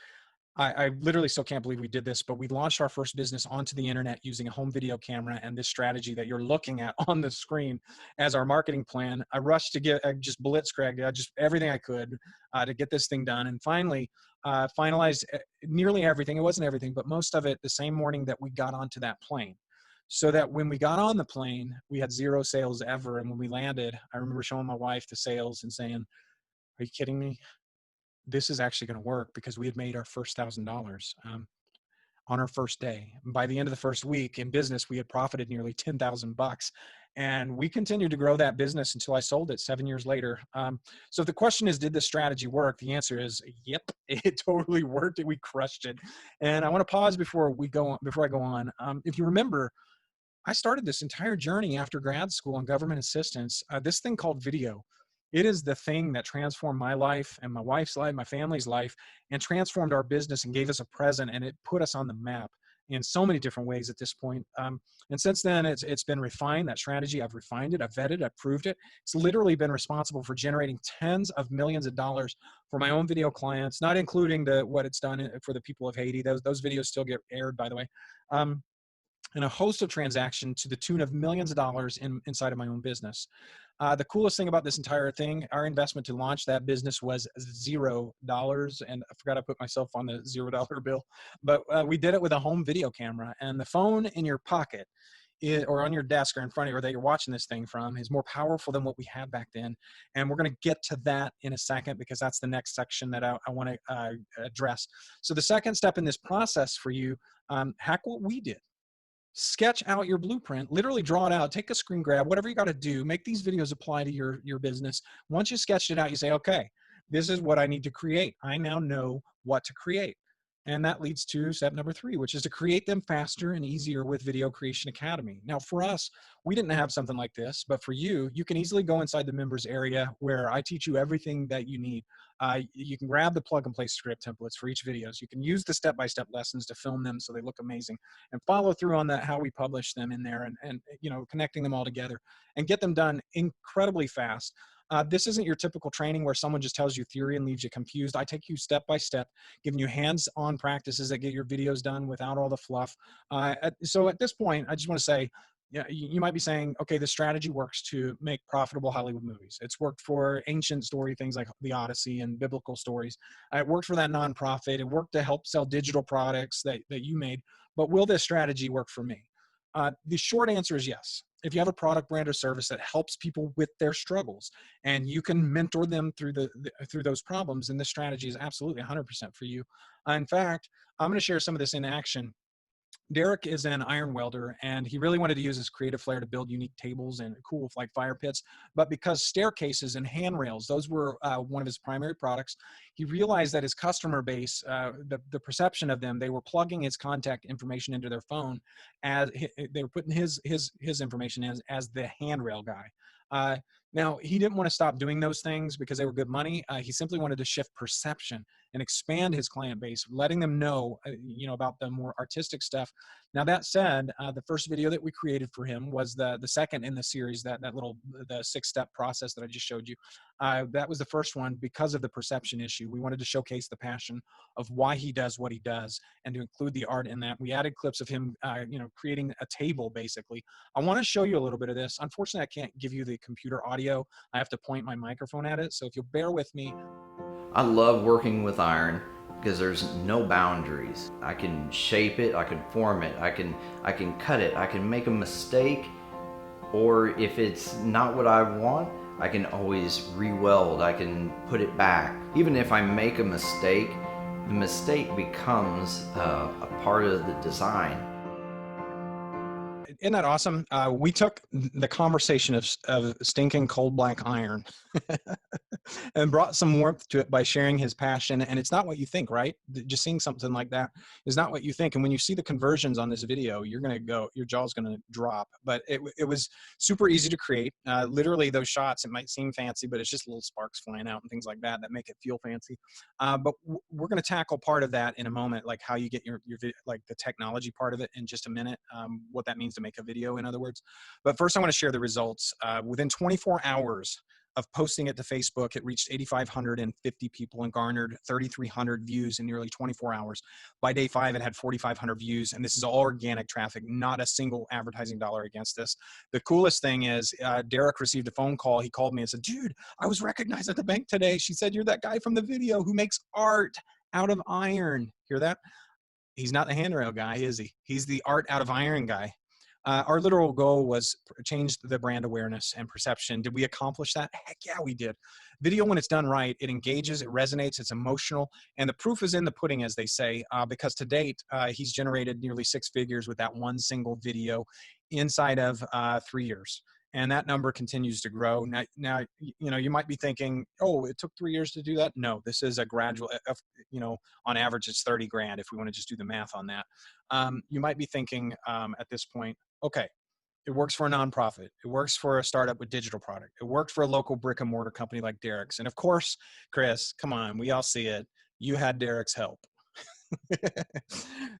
I literally still can't believe we did this, but we launched our first business onto the internet using a home video camera and this strategy that you're looking at on the screen as our marketing plan. I rushed to I just blitzkrieged, just everything I could to get this thing done. And finally, finalized nearly everything. It wasn't everything, but most of it the same morning that we got onto that plane. So that when we got on the plane, we had 0 sales ever. And when we landed, I remember showing my wife the sales and saying, "Are you kidding me? This is actually going to work," because we had made our first $1,000 on our first day. By the end of the first week in business, we had profited nearly $10,000, and we continued to grow that business until I sold it 7 years later. So if the question is, did this strategy work? The answer is, yep, it totally worked. And we crushed it. And I want to pause before I go on. If you remember, I started this entire journey after grad school on government assistance, this thing called video. It is the thing that transformed my life and my wife's life, my family's life, and transformed our business and gave us a present, and it put us on the map in so many different ways at this point. And since then, it's been refined, that strategy. I've refined it, I've vetted, I've proved it. It's literally been responsible for generating tens of millions of dollars for my own video clients, not including what it's done for the people of Haiti. Those videos still get aired, by the way. And a host of transactions to the tune of millions of dollars inside of my own business. The coolest thing about this entire thing, our investment to launch that business was $0. And I forgot I put myself on the $0 bill, but we did it with a home video camera, and the phone in your pocket or on your desk or in front of you, or that you're watching this thing from, is more powerful than what we had back then. And we're going to get to that in a second, because that's the next section that I want to address. So the second step in this process for you, hack what we did. Sketch out your blueprint, literally draw it out, take a screen grab, whatever you got to do, make these videos apply to your business. Once you sketched it out, you say, okay, this is what I need to create. I now know what to create. And that leads to step number 3, which is to create them faster and easier with Video Creation Academy. Now, for us, we didn't have something like this, but for you, you can easily go inside the members area where I teach you everything that you need. You can grab the plug and play script templates for each videos. You can use the step-by-step lessons to film them so they look amazing, and follow through on that, how we publish them in there, and connecting them all together and get them done incredibly fast. This isn't your typical training where someone just tells you theory and leaves you confused. I take you step by step, giving you hands-on practices that get your videos done without all the fluff. So at this point, I just want to say, yeah, you might be saying, okay, the strategy works to make profitable Hollywood movies. It's worked for ancient story things like the Odyssey and biblical stories. It worked for that nonprofit. It worked to help sell digital products that you made. But will this strategy work for me? The short answer is yes. If you have a product, brand, or service that helps people with their struggles, and you can mentor them through through those problems, then this strategy is absolutely 100% for you. In fact, I'm going to share some of this in action. Derek is an iron welder, and he really wanted to use his creative flair to build unique tables and cool like fire pits. But because staircases and handrails, those were one of his primary products, he realized that his customer base, the perception of them, they were plugging his contact information into their phone, as they were putting his information as the handrail guy. Now, he didn't want to stop doing those things because they were good money. He simply wanted to shift perception and expand his client base, letting them know, about the more artistic stuff. Now, that said, the first video that we created for him was the second in the series, the 6-step process that I just showed you. That was the first one because of the perception issue. We wanted to showcase the passion of why he does what he does and to include the art in that. We added clips of him, creating a table, basically. I want to show you a little bit of this. Unfortunately, I can't give you the computer audio. I have to point my microphone at it. So if you'll bear with me. I love working with iron because there's no boundaries. I can shape it, I can form it, I can cut it, I can make a mistake, or if it's not what I want, I can always re-weld, I can put it back. Even if I make a mistake, the mistake becomes a part of the design. Isn't that awesome? We took the conversation of stinking cold black iron and brought some warmth to it by sharing his passion. And it's not what you think, right? Just seeing something like that is not what you think. And when you see the conversions on this video, you're going to go, your jaw's going to drop. But it was super easy to create. Literally those shots, it might seem fancy, but it's just little sparks flying out and things like that that make it feel fancy. But we're going to tackle part of that in a moment, like how you get your like the technology part of it in just a minute, what that means to make a video, in other words. But first I want to share the results. Within 24 hours of posting it to Facebook, it reached 8,550 people and garnered 3,300 views in nearly 24 hours. By day 5, it had 4,500 views, and this is all organic traffic, not a single advertising dollar against this. The coolest thing is Derek received a phone call. He called me and said, dude, I was recognized at the bank today. She said, you're that guy from the video who makes art out of iron. Hear that? He's not the handrail guy, is he? He's the art out of iron guy. Our literal goal was change the brand awareness and perception. Did we accomplish that? Heck yeah, we did. Video, when it's done right, it engages, it resonates, it's emotional, and the proof is in the pudding, as they say, because to date, he's generated nearly 6 figures with that one single video inside of 3 years. And that number continues to grow. Now, you know, you might be thinking, oh, it took 3 years to do that. No, this is a gradual, you know, on average, it's 30 grand if we want to just do the math on that. You might be thinking at this point, okay, it works for a nonprofit. It works for a startup with digital product. It worked for a local brick and mortar company like Derek's. And of course, Chris, come on, we all see it. You had Derek's help.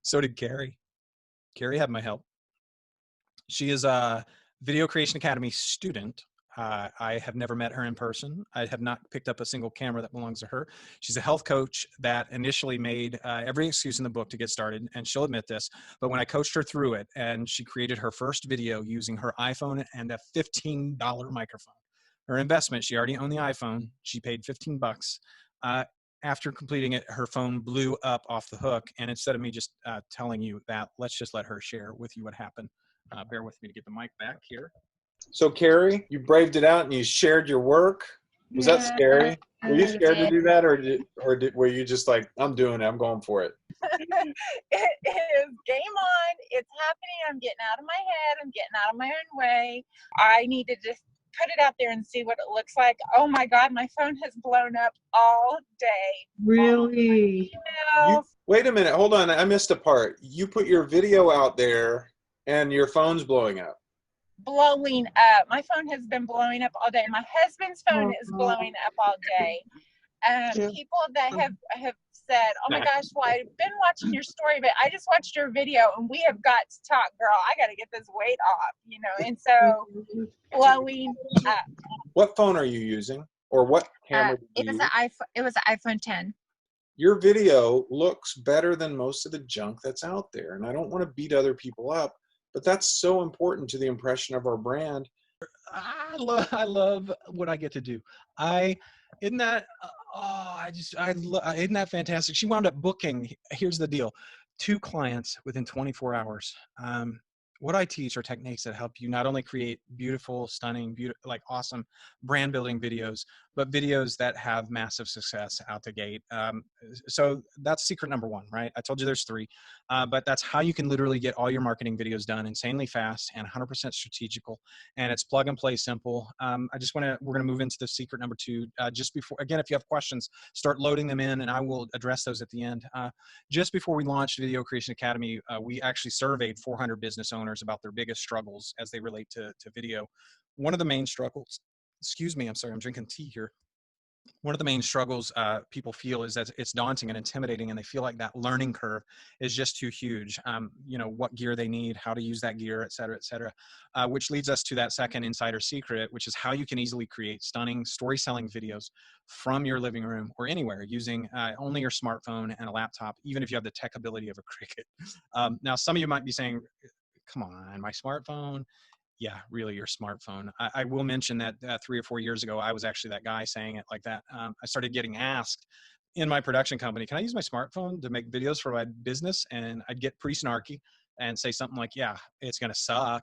So did Carrie. Carrie had my help. She is a Video Creation Academy student. I have never met her in person. I have not picked up a single camera that belongs to her. She's a health coach that initially made every excuse in the book to get started, and she'll admit this, but when I coached her through it and she created her first video using her iPhone and a $15 microphone. Her investment, she already owned the iPhone. She paid 15 bucks. After completing it, her phone blew up off the hook. And instead of me just telling you that, let's just let her share with you what happened. Bear with me to get the mic back here. So Carrie, you braved it out and you shared your work. Was that scary? Were you scared to do that, or were you just like, I'm doing it, I'm going for it? It is game on. It's happening. I'm getting out of my head. I'm getting out of my own way. I need to just put it out there and see what it looks like. Oh my God, my phone has blown up all day. Really? Wait a minute, hold on. I missed a part. You put your video out there and your phone's blowing up. Blowing up. My phone has been blowing up all day. My husband's phone is blowing up all day. People that have said, oh my gosh, well, I've been watching your story, but I just watched your video and we have got to talk, girl. I got to get this weight off, you know, and so blowing up. What phone are you using, or what camera did you use? It was an iPhone 10. Your video looks better than most of the junk that's out there. And I don't want to beat other people up, but that's so important to the impression of our brand. I love what I get to do. Isn't that fantastic? She wound up booking, here's the deal, 2 clients within 24 hours. What I teach are techniques that help you not only create beautiful, stunning, like awesome brand building videos, but videos that have massive success out the gate. So that's secret number 1, right? I told you there's 3, but that's how you can literally get all your marketing videos done insanely fast and 100% strategical. And it's plug and play simple. We're gonna move into the secret number 2. Just before, again, if you have questions, start loading them in and I will address those at the end. Just before we launched Video Creation Academy, we actually surveyed 400 business owners about their biggest struggles as they relate to video. One of the main struggles, excuse me, I'm sorry, I'm drinking tea here. One of the main struggles people feel is that it's daunting and intimidating, and they feel like that learning curve is just too huge. You know, what gear they need, how to use that gear, et cetera, which leads us to that second insider secret, which is how you can easily create stunning story-selling videos from your living room or anywhere using only your smartphone and a laptop, even if you have the tech ability of a cricket. Now, some of you might be saying, come on, my smartphone? Yeah, really your smartphone. I will mention that 3 or 4 years ago, I was actually that guy saying it like that. I started getting asked in my production company, can I use my smartphone to make videos for my business? And I'd get pretty snarky and say something like, yeah, it's going to suck.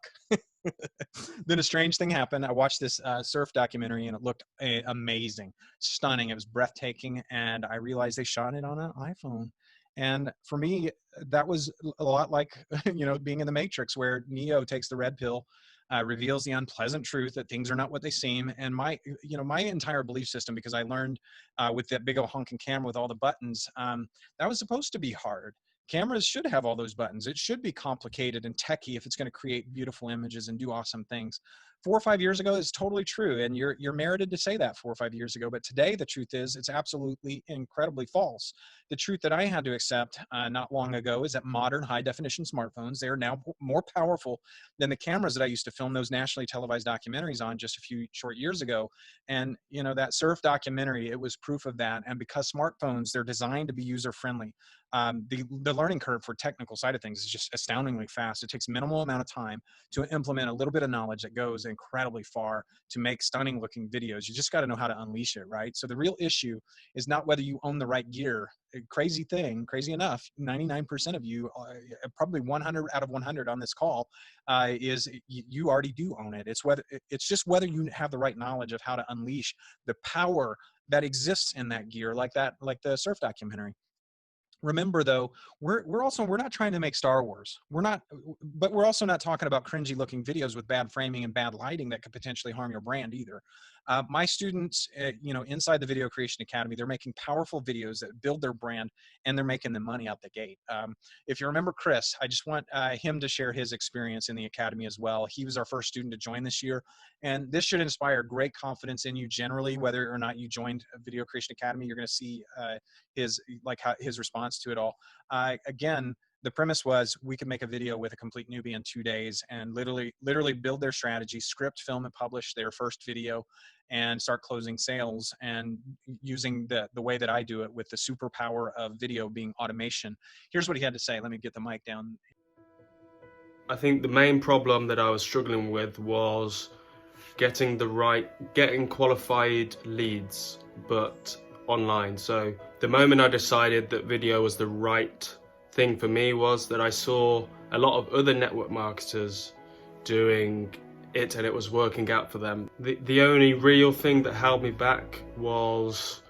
Then a strange thing happened. I watched this surf documentary and it looked amazing, stunning. It was breathtaking. And I realized they shot it on an iPhone. And for me, that was a lot like, you know, being in the Matrix where Neo takes the red pill reveals the unpleasant truth that things are not what they seem. And my entire belief system, because I learned with that big old honking camera with all the buttons, that was supposed to be hard. Cameras should have all those buttons. It should be complicated and techy if it's going to create beautiful images and do awesome things. 4 or 5 years ago is totally true, and you're merited to say that 4 or 5 years ago. But today, the truth is, it's absolutely incredibly false. The truth that I had to accept not long ago is that modern high-definition smartphones, they are now more powerful than the cameras that I used to film those nationally televised documentaries on just a few short years ago. And that surf documentary, it was proof of that. And because smartphones, they're designed to be user-friendly. The learning curve for technical side of things is just astoundingly fast. It takes minimal amount of time to implement a little bit of knowledge that goes incredibly far to make stunning looking videos. You just got to know how to unleash it, right? So the real issue is not whether you own the right gear. Crazy enough, 99% of you, probably 100 out of 100 on this call, is you already do own it. It's just whether you have the right knowledge of how to unleash the power that exists in that gear, like the surf documentary. Remember though, we're not trying to make Star Wars. But we're also not talking about cringy looking videos with bad framing and bad lighting that could potentially harm your brand either. My students, inside the Video Creation Academy, they're making powerful videos that build their brand, and they're making the money out the gate. If you remember Chris, I just want him to share his experience in the Academy as well. He was our first student to join this year, and this should inspire great confidence in you generally, whether or not you joined Video Creation Academy. You're going to see his response to it all. Again, the premise was we could make a video with a complete newbie in 2 days and literally build their strategy, script, film, and publish their first video and start closing sales, and using the way that I do it with the superpower of video being automation. Here's what he had to say. Let me get the mic down. I think the main problem that I was struggling with was getting qualified leads, but online. So the moment I decided that video was the right thing for me was that I saw a lot of other network marketers doing it and it was working out for them. The only real thing that held me back was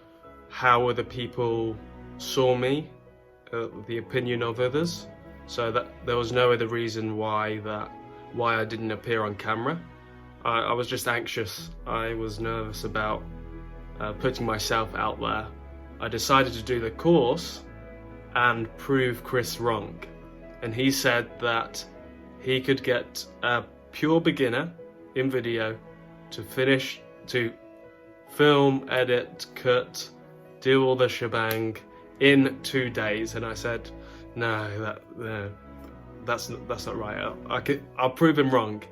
how other people saw me, the opinion of others. So that there was no other reason why I didn't appear on camera. I was just anxious. I was nervous about putting myself out there. I decided to do the course and prove Chris wrong. And he said that he could get a pure beginner in video to film, edit, cut, do all the shebang in 2 days. And I said, no, that's not right. I'll prove him wrong,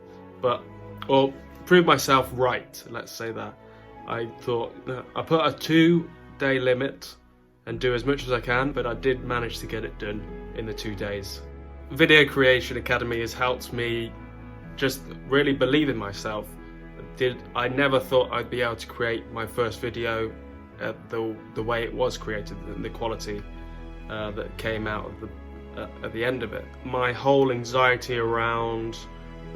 or prove myself right. Let's say that. I thought I put a 2-day limit and do as much as I can, but I did manage to get it done in the 2 days. Video Creation Academy has helped me just really believe in myself. I never thought I'd be able to create my first video the way it was created, and the quality that came out of at the end of it. My whole anxiety around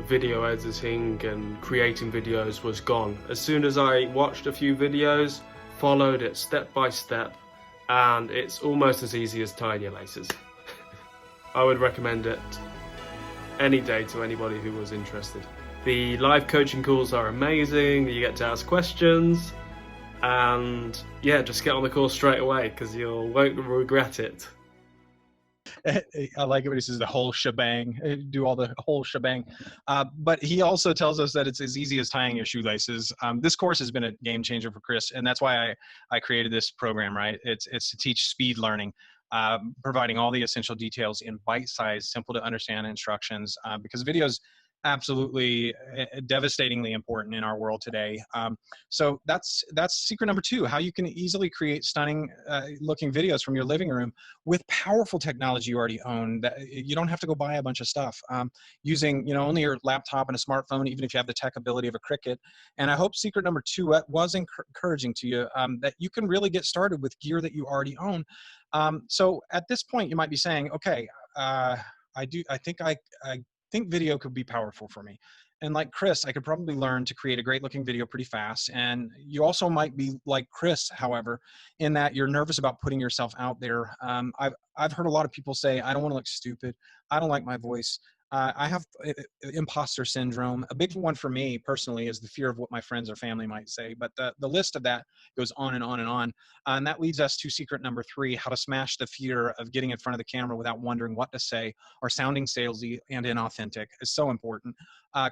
video editing and creating videos was gone. As soon as I watched a few videos, followed it step by step, and it's almost as easy as tying your laces. I would recommend it any day to anybody who was interested. The live coaching calls are amazing. You get to ask questions, and yeah, just get on the course straight away because you won't regret it. I like it when he says the whole shebang, do all the whole shebang. But he also tells us that it's as easy as tying your shoelaces. This course has been a game changer for Chris, and that's why I created this program, right? It's to teach speed learning, providing all the essential details in bite-sized, simple to understand instructions, because videos absolutely devastatingly important in our world today. So that's secret number 2, how you can easily create stunning looking videos from your living room with powerful technology you already own. That you don't have to go buy a bunch of stuff, using only your laptop and a smartphone, even if you have the tech ability of a Cricut. And I hope secret number 2 was encouraging to you, that you can really get started with gear that you already own. So at this point you might be saying, okay, I think video could be powerful for me. And like Chris, I could probably learn to create a great looking video pretty fast. And you also might be like Chris, however, in that you're nervous about putting yourself out there. I've heard a lot of people say, I don't want to look stupid. I don't like my voice. I have imposter syndrome. A big one for me personally is the fear of what my friends or family might say. But the list of that goes on and on and on. And that leads us to secret number 3, how to smash the fear of getting in front of the camera without wondering what to say or sounding salesy and inauthentic. It's so important.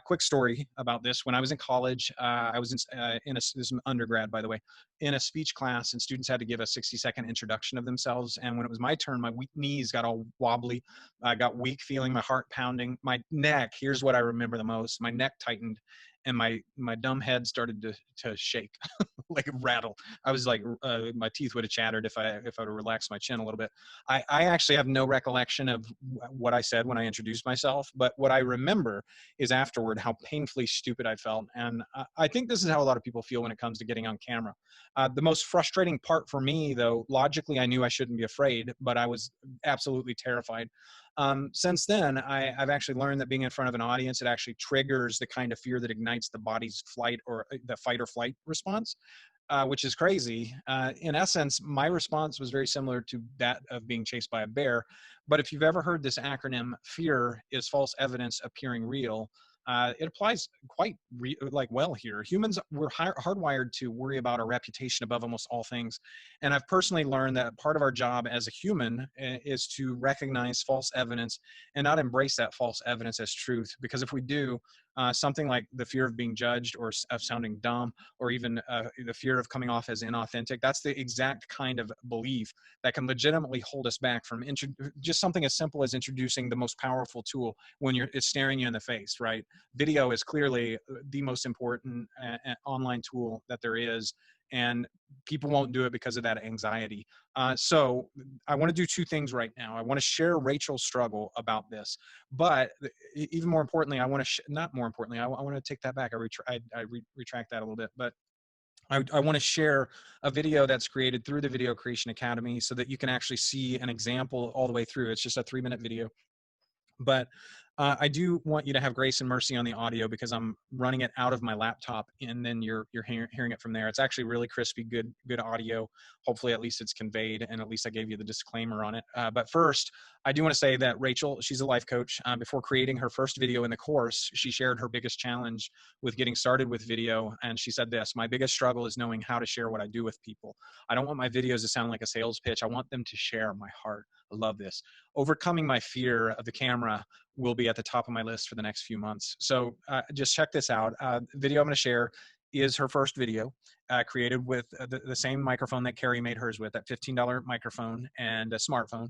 Quick story about this. When I was in college, I was this is undergrad, by the way, in a speech class, and students had to give a 60-second introduction of themselves. And when it was my turn, my weak knees got all wobbly. I got weak feeling, my heart pounding, my neck. Here's what I remember the most. My neck tightened and my dumb head started to shake like a rattle. I was like, my teeth would have chattered if I would have relaxed my chin a little bit. I actually have no recollection of what I said when I introduced myself, but what I remember is afterward how painfully stupid I felt. And I think this is how a lot of people feel when it comes to getting on camera. The most frustrating part for me, though, logically, I knew I shouldn't be afraid, but I was absolutely terrified. Since then, I've actually learned that being in front of an audience, it actually triggers the kind of fear that ignites the body's flight or the fight or flight response, which is crazy. In essence, my response was very similar to that of being chased by a bear. But if you've ever heard this acronym, fear is false evidence appearing real, it applies quite well here. Humans, we're hardwired to worry about our reputation above almost all things. And I've personally learned that part of our job as a human is to recognize false evidence and not embrace that false evidence as truth. Because if we do, something like the fear of being judged or of sounding dumb, or even the fear of coming off as inauthentic, that's the exact kind of belief that can legitimately hold us back from just something as simple as introducing the most powerful tool when it's staring you in the face, right? Video is clearly the most important online tool that there is, and people won't do it because of that anxiety. So I want to do 2 things right now. I want to share Rachel's struggle about this, but even more importantly, I want to not more importantly, I want to take that back. I retract that a little bit, but I want to share a video that's created through the Video Creation Academy so that you can actually see an example all the way through. It's just a 3-minute video. But I do want you to have grace and mercy on the audio because I'm running it out of my laptop, and then you're hearing it from there. It's actually really crispy, good audio. Hopefully, at least it's conveyed, and at least I gave you the disclaimer on it. But first, I do want to say that Rachel, she's a life coach. Before creating her first video in the course, she shared her biggest challenge with getting started with video, and she said this: "My biggest struggle is knowing how to share what I do with people. I don't want my videos to sound like a sales pitch. I want them to share my heart." I love this. Overcoming my fear of the camera will be at the top of my list for the next few months. So just check this out. The video I'm going to share is her first video, created with the same microphone that Carrie made hers with, that $15 microphone and a smartphone.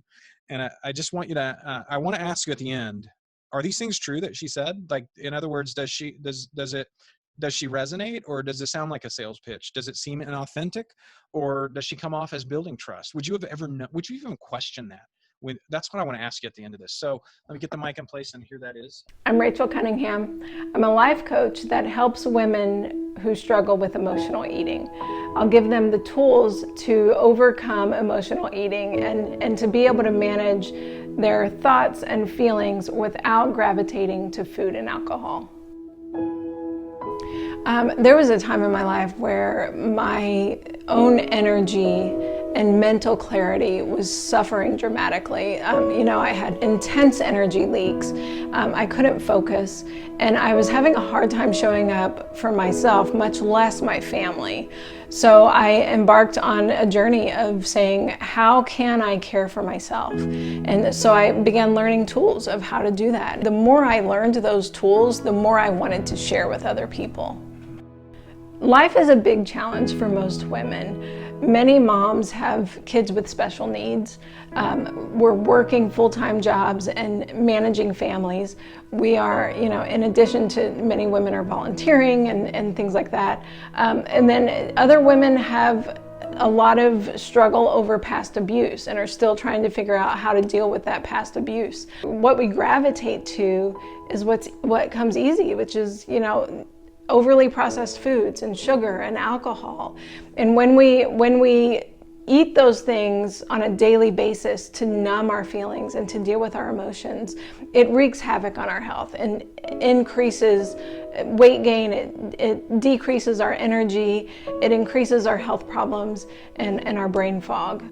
And I just want you to, I want to ask you at the end, are these things true that she said? Like, in other words, does she resonate, or does it sound like a sales pitch? Does it seem inauthentic, or does she come off as building trust? Would you even question that? That's what I want to ask you at the end of this. So let me get the mic in place, and here that is. I'm Rachel Cunningham. I'm a life coach that helps women who struggle with emotional eating. I'll give them the tools to overcome emotional eating and to be able to manage their thoughts and feelings without gravitating to food and alcohol. There was a time in my life where my own energy and mental clarity was suffering dramatically. I had intense energy leaks. I couldn't focus, and I was having a hard time showing up for myself, much less my family. So I embarked on a journey of saying, how can I care for myself? And so I began learning tools of how to do that. The more I learned those tools, the more I wanted to share with other people. Life is a big challenge for most women. Many moms have kids with special needs. We're working full-time jobs and managing families. We are, in addition to many women are volunteering and things like that. And then other women have a lot of struggle over past abuse and are still trying to figure out how to deal with that past abuse. What we gravitate to is what comes easy, which is, overly processed foods and sugar and alcohol. And when we eat those things on a daily basis to numb our feelings and to deal with our emotions, it wreaks havoc on our health and increases weight gain, it decreases our energy, it increases our health problems and our brain fog.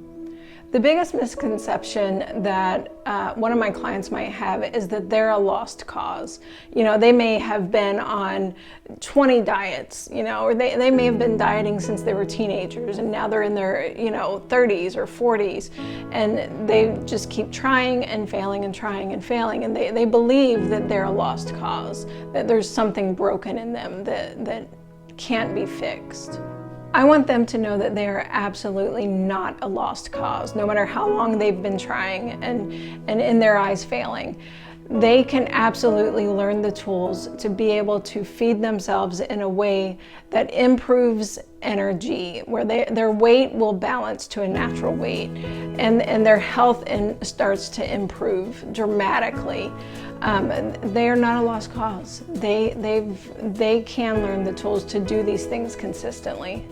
The biggest misconception that one of my clients might have is that they're a lost cause. You know, they may have been on 20 diets, you know, or they may have been dieting since they were teenagers, and now they're in their, you know, 30s or 40s, and they just keep trying and failing and trying and failing, and they believe that they're a lost cause, that there's something broken in them that can't be fixed. I want them to know that they are absolutely not a lost cause, no matter how long they've been trying and in their eyes failing. They can absolutely learn the tools to be able to feed themselves in a way that improves energy, where their weight will balance to a natural weight, and their health starts to improve dramatically. They are not a lost cause. They can learn the tools to do these things consistently.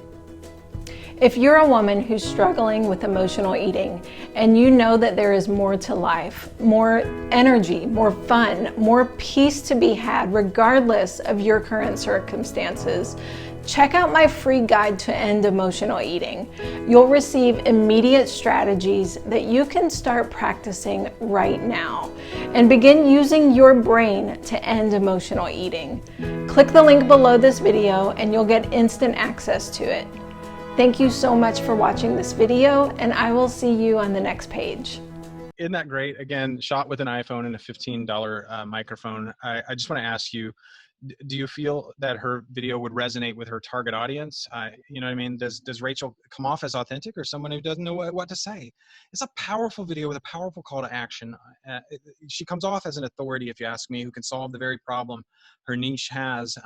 If you're a woman who's struggling with emotional eating and you know that there is more to life, more energy, more fun, more peace to be had regardless of your current circumstances, check out my free guide to end emotional eating. You'll receive immediate strategies that you can start practicing right now and begin using your brain to end emotional eating. Click the link below this video and you'll get instant access to it. Thank you so much for watching this video, and I will see you on the next page. Isn't that great? Again, shot with an iPhone and a $15 microphone. I just want to ask you, do you feel that her video would resonate with her target audience? You know what I mean? Does Rachel come off as authentic or someone who doesn't know what to say? It's a powerful video with a powerful call to action. She comes off as an authority, if you ask me, who can solve the very problem her niche has.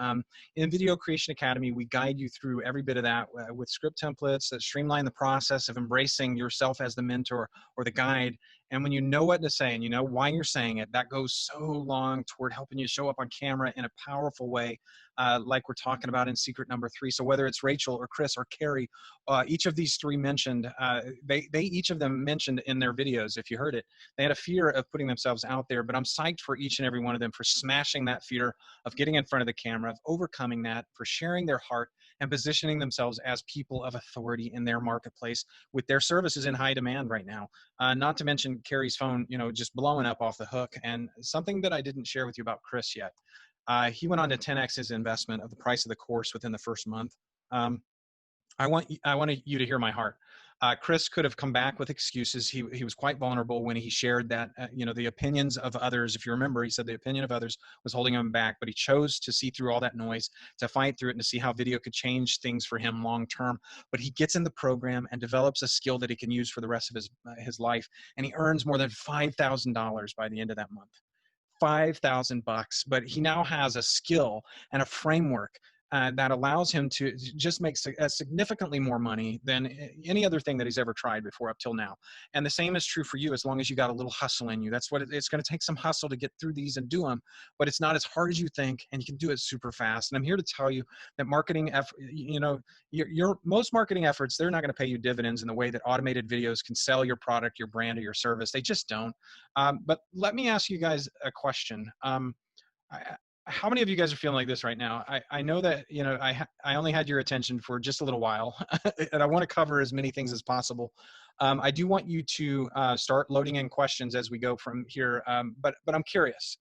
In Video Creation Academy, we guide you through every bit of that with script templates that streamline the process of embracing yourself as the mentor or the guide. And when you know what to say and you know why you're saying it, that goes so long toward helping you show up on camera in a powerful way, like we're talking about in secret number 3. So whether it's Rachel or Chris or Carrie, each of these 3 mentioned, they each of them mentioned in their videos, if you heard it, they had a fear of putting themselves out there, but I'm psyched for each and every one of them for smashing that fear of getting in front of the camera, of overcoming that, for sharing their heart and positioning themselves as people of authority in their marketplace with their services in high demand right now. Not to mention Carrie's phone, you know, just blowing up off the hook. And something that I didn't share with you about Chris yet. He went on to 10x his investment of the price of the course within the first month. I wanted you to hear my heart. Chris could have come back with excuses. He was quite vulnerable when he shared that, you know, the opinions of others. If you remember, he said the opinion of others was holding him back, but he chose to see through all that noise, to fight through it, and to see how video could change things for him long term. But he gets in the program and develops a skill that he can use for the rest of his life, and he earns more than $5,000 by the end of that month. $5,000, but he now has a skill and a framework that allows him to just make significantly more money than any other thing that he's ever tried before up till now. And the same is true for you, as long as you got a little hustle in you. That's what it's going to take, some hustle to get through these and do them, but it's not as hard as you think, and you can do it super fast. And I'm here to tell you that marketing effort, you know, your most marketing efforts, they're not going to pay you dividends in the way that automated videos can sell your product, your brand, or your service. They just don't. But let me ask you guys a question. How many of you guys are feeling like this right now? I know that, you know, I only had your attention for just a little while, and I want to cover as many things as possible. I do want you to start loading in questions as we go from here, but I'm curious.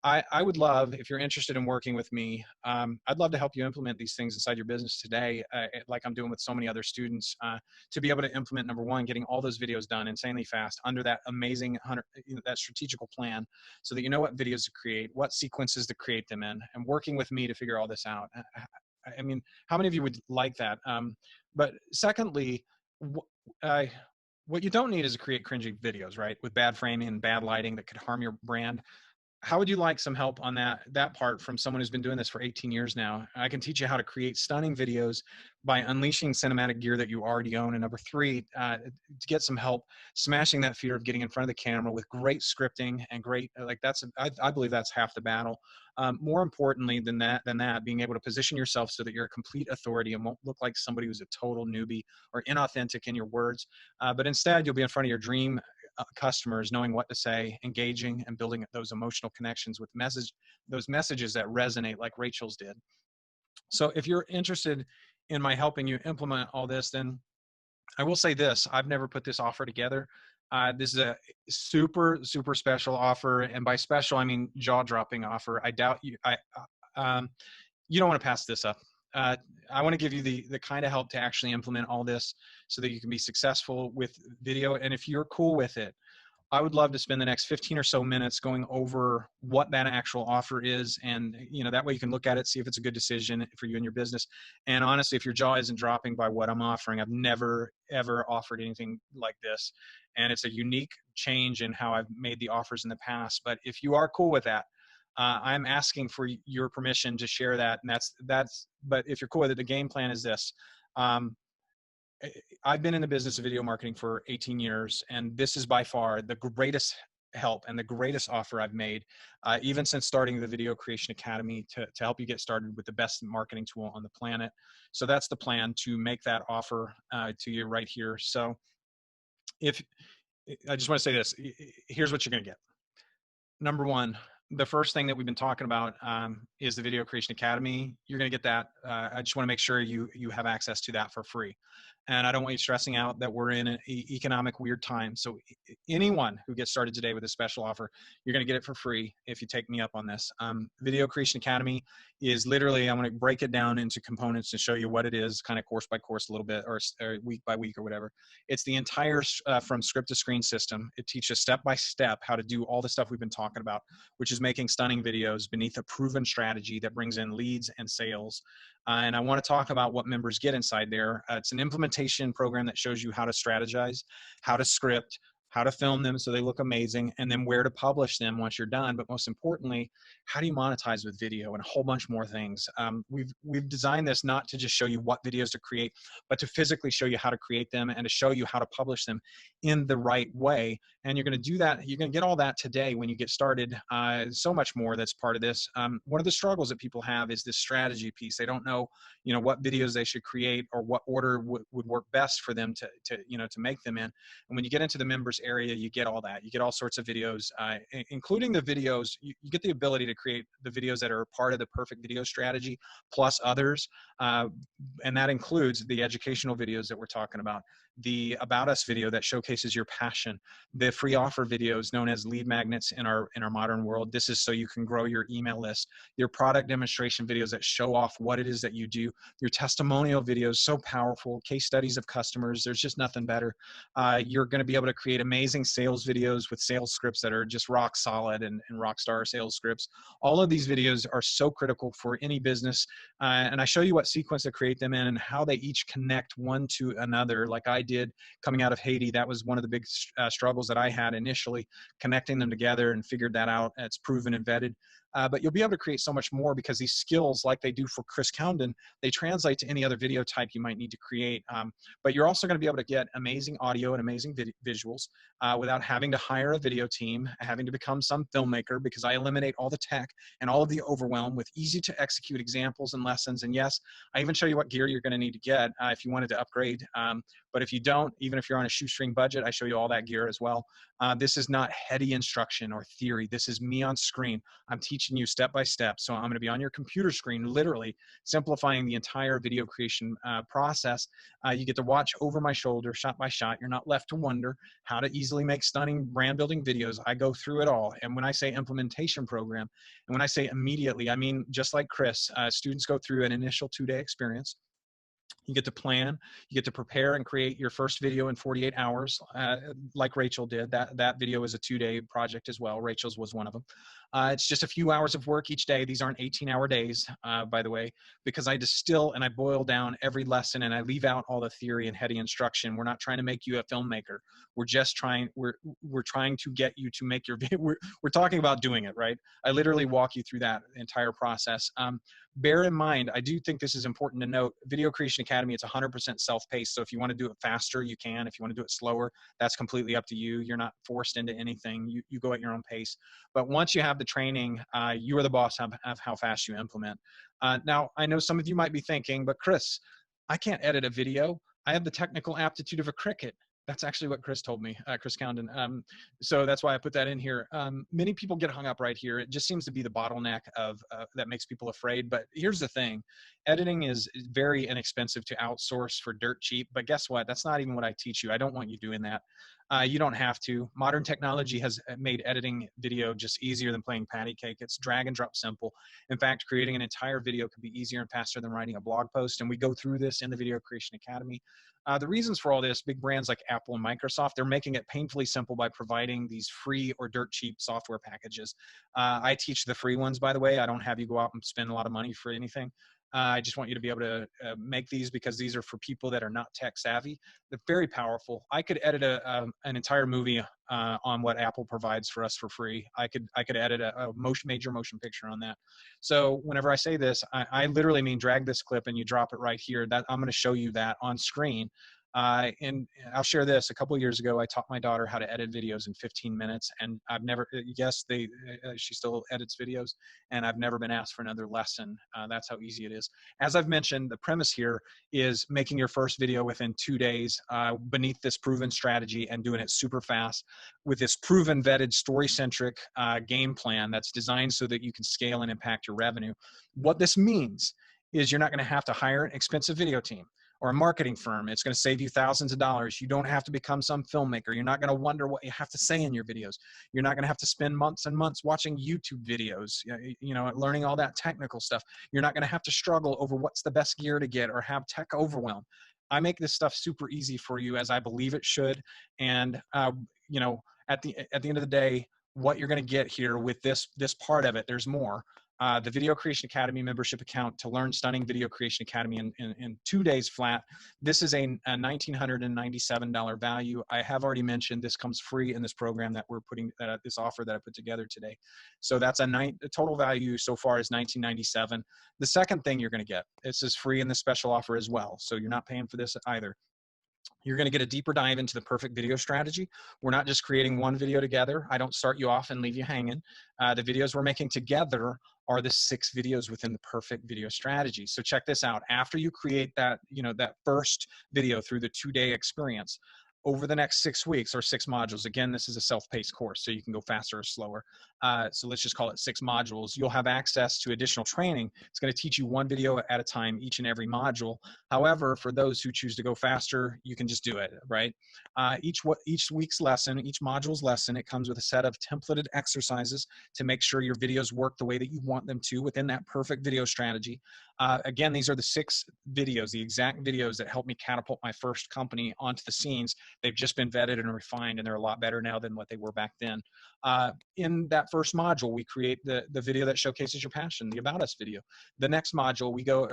I would love, if you're interested in working with me, I'd love to help you implement these things inside your business today, like I'm doing with so many other students, to be able to implement, number one, getting all those videos done insanely fast under that amazing that strategical plan, so that you know what videos to create, what sequences to create them in, and working with me to figure all this out. I mean, how many of you would like that? But secondly, what you don't need is to create cringy videos, right? With bad framing and bad lighting that could harm your brand. How would you like some help on that part from someone who's been doing this for 18 years now? I can teach you how to create stunning videos by unleashing cinematic gear that you already own. And number 3, to get some help smashing that fear of getting in front of the camera with great scripting and great, like I believe that's half the battle. More importantly than that, being able to position yourself so that you're a complete authority and won't look like somebody who's a total newbie or inauthentic in your words, but instead you'll be in front of your dream customers, knowing what to say, engaging, and building those emotional connections with those messages that resonate like Rachel's did. So if you're interested in my helping you implement all this, then I will say this, I've never put this offer together. This is a super, super special offer. And by special, I mean jaw-dropping offer. I doubt um, you don't want to pass this up. Uh, I want to give you the kind of help to actually implement all this so that you can be successful with video. And if you're cool with it, I would love to spend the next 15 or so minutes going over what that actual offer is. And, that way you can look at it, see if it's a good decision for you and your business. And honestly, if your jaw isn't dropping by what I'm offering, I've never, ever offered anything like this. And it's a unique change in how I've made the offers in the past. But if you are cool with that, I'm asking for your permission to share that. And but if you're cool with it, the game plan is this. Um, I've been in the business of video marketing for 18 years, and this is by far the greatest help and the greatest offer I've made, even since starting the Video Creation Academy to help you get started with the best marketing tool on the planet. So that's the plan, to make that offer to you right here. So if I just want to say this, here's what you're going to get. Number one, the first thing that we've been talking about is the Video Creation Academy. You're going to get that. I just want to make sure you have access to that for free. And I don't want you stressing out that we're in an economic weird time. So anyone who gets started today with a special offer, you're going to get it for free if you take me up on this. Video Creation Academy is literally, I'm going to break it down into components and show you what it is, kind of course by course a little bit, or week by week or whatever. It's the entire from script to screen system. It teaches step by step how to do all the stuff we've been talking about, which is making stunning videos beneath a proven strategy that brings in leads and sales. And I want to talk about what members get inside there. It's an implementation program that shows you how to strategize, how to script, how to film them so they look amazing, and then where to publish them once you're done. But most importantly, how do you monetize with video, and a whole bunch more things. We've designed this not to just show you what videos to create, but to physically show you how to create them and to show you how to publish them in the right way. And you're going to do that. You're going to get all that today when you get started. So much more that's part of this. One of the struggles that people have is this strategy piece. They don't know, what videos they should create or what order would work best for them to make them in. And when you get into the members area, you get all that. You get all sorts of videos, including the videos. You get the ability to create the videos that are part of the perfect video strategy, plus others. And that includes the educational videos that we're talking about, the About Us video that showcases your passion, the free offer videos known as lead magnets in our modern world. This is so you can grow your email list, your product demonstration videos that show off what it is that you do, your testimonial videos, so powerful, case studies of customers. There's just nothing better. You're going to be able to create amazing sales videos with sales scripts that are just rock solid and rock star sales scripts. All of these videos are so critical for any business. And I show you what sequence to create them in and how they each connect one to another. Like I did coming out of Haiti, that was one of the big struggles that I had initially, connecting them together, and figured that out. It's proven and vetted. But you'll be able to create so much more because these skills, like they do for Chris Cowden, they translate to any other video type you might need to create. But you're also going to be able to get amazing audio and amazing visuals without having to hire a video team, having to become some filmmaker, because I eliminate all the tech and all of the overwhelm with easy to execute examples and lessons. And yes, I even show you what gear you're going to need to get if you wanted to upgrade. But if you don't, even if you're on a shoestring budget, I show you all that gear as well. This is not heady instruction or theory. This is me on screen. I'm teaching you step by step. So I'm going to be on your computer screen, literally simplifying the entire video creation process. You get to watch over my shoulder, shot by shot. You're not left to wonder how to easily make stunning brand building videos. I go through it all. And when I say implementation program, and when I say immediately, I mean, just like Chris, students go through an initial 2-day experience. You get to plan, you get to prepare and create your first video in 48 hours, like Rachel did. That video is a 2-day project as well. Rachel's was one of them. It's just a few hours of work each day. These aren't 18-hour days, by the way, because I distill and I boil down every lesson and I leave out all the theory and heady instruction. We're not trying to make you a filmmaker. We're just trying, we're trying to get you to make your video. We're talking about doing it, right? I literally walk you through that entire process. Bear in mind, I do think this is important to note, Video Creation Academy, it's 100% self-paced. So if you want to do it faster, you can. If you want to do it slower, that's completely up to you. You're not forced into anything. You go at your own pace. But once you have the training, you are the boss of how fast you implement. Now, I know some of you might be thinking, but Chris, I can't edit a video. I have the technical aptitude of a cricket. That's actually what Chris told me, Chris Condon. So that's why I put that in here. Many people get hung up right here. It just seems to be the bottleneck of that makes people afraid. But here's the thing: editing is very inexpensive to outsource for dirt cheap. But guess what? That's not even what I teach you. I don't want you doing that. You don't have to. Modern technology has made editing video just easier than playing patty cake. It's drag and drop simple. In fact, creating an entire video can be easier and faster than writing a blog post. And we go through this in the Video Creation Academy. The reasons for all this, big brands like Apple and Microsoft, they're making it painfully simple by providing these free or dirt cheap software packages. I teach the free ones, by the way. I don't have you go out and spend a lot of money for anything. I just want you to be able to make these because these are for people that are not tech savvy. They're very powerful. I could edit an entire movie on what Apple provides for us for free. I could edit a major motion picture on that. So whenever I say this, I literally mean drag this clip and you drop it right here. That I'm going to show you that on screen. And I'll share this. A couple of years ago, I taught my daughter how to edit videos in 15 minutes, and I've never. Yes, she still edits videos, and I've never been asked for another lesson. That's how easy it is. As I've mentioned, the premise here is making your first video within 2 days beneath this proven strategy and doing it super fast with this proven, vetted, story-centric game plan that's designed so that you can scale and impact your revenue. What this means is you're not going to have to hire an expensive video team or a marketing firm. It's going to save you thousands of dollars. You don't have to become some filmmaker. You're not going to wonder what you have to say in your videos. You're not going to have to spend months and months watching YouTube videos, learning all that technical stuff. You're not going to have to struggle over what's the best gear to get or have tech overwhelm. I make this stuff super easy for you, as I believe it should. And, at the end of the day, what you're going to get here with this part of it, there's more. The Video Creation Academy membership account to learn Stunning Video Creation Academy in 2 days flat. This is a $1,997 value. I have already mentioned this comes free in this program that we're putting, this offer that I put together today. So that's the total value so far is $1,997. The second thing you're going to get, this is free in the special offer as well. So you're not paying for this either. You're going to get a deeper dive into the perfect video strategy. We're not just creating one video together. I don't start you off and leave you hanging. The videos we're making together are the 6 videos within the perfect video strategy. So check this out. After you create that, that first video through the 2-day experience, over the next 6 weeks or 6 modules, again, this is a self-paced course, so you can go faster or slower. So let's just call it 6 modules. You'll have access to additional training. It's going to teach you one video at a time, each and every module. However, for those who choose to go faster, you can just do it, right? Each week's lesson, each module's lesson, it comes with a set of templated exercises to make sure your videos work the way that you want them to within that perfect video strategy. Again, these are the 6 videos, the exact videos that helped me catapult my first company onto the scenes. They've just been vetted and refined, and they're a lot better now than what they were back then. In that first module, we create the video that showcases your passion, the About Us video. The next module, we go,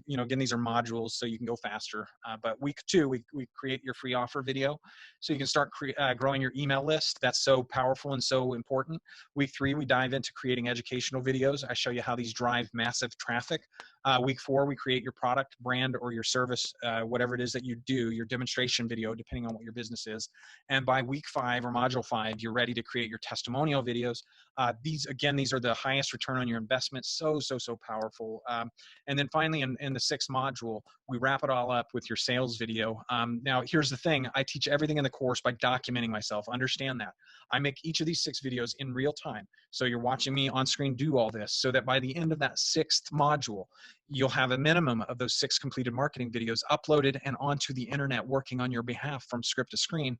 again, these are modules, so you can go faster. But week 2, we create your free offer video, so you can start growing your email list. That's so powerful and so important. Week 3, we dive into creating educational videos. I show you how these drive massive traffic. Week 4, we create your product, brand, or your service, whatever it is that you do, your demonstration video, depending on what your business is. And by week 5 or module 5, you're ready to create your testimonial videos. These are the highest return on your investment. So powerful. And then finally, in the 6th module, we wrap it all up with your sales video. Now, here's the thing. I teach everything in the course by documenting myself. Understand that. I make each of these 6 videos in real time. So you're watching me on screen do all this so that by the end of that 6th module, you'll have a minimum of those 6 completed marketing videos uploaded and onto the internet working on your behalf from script to screen.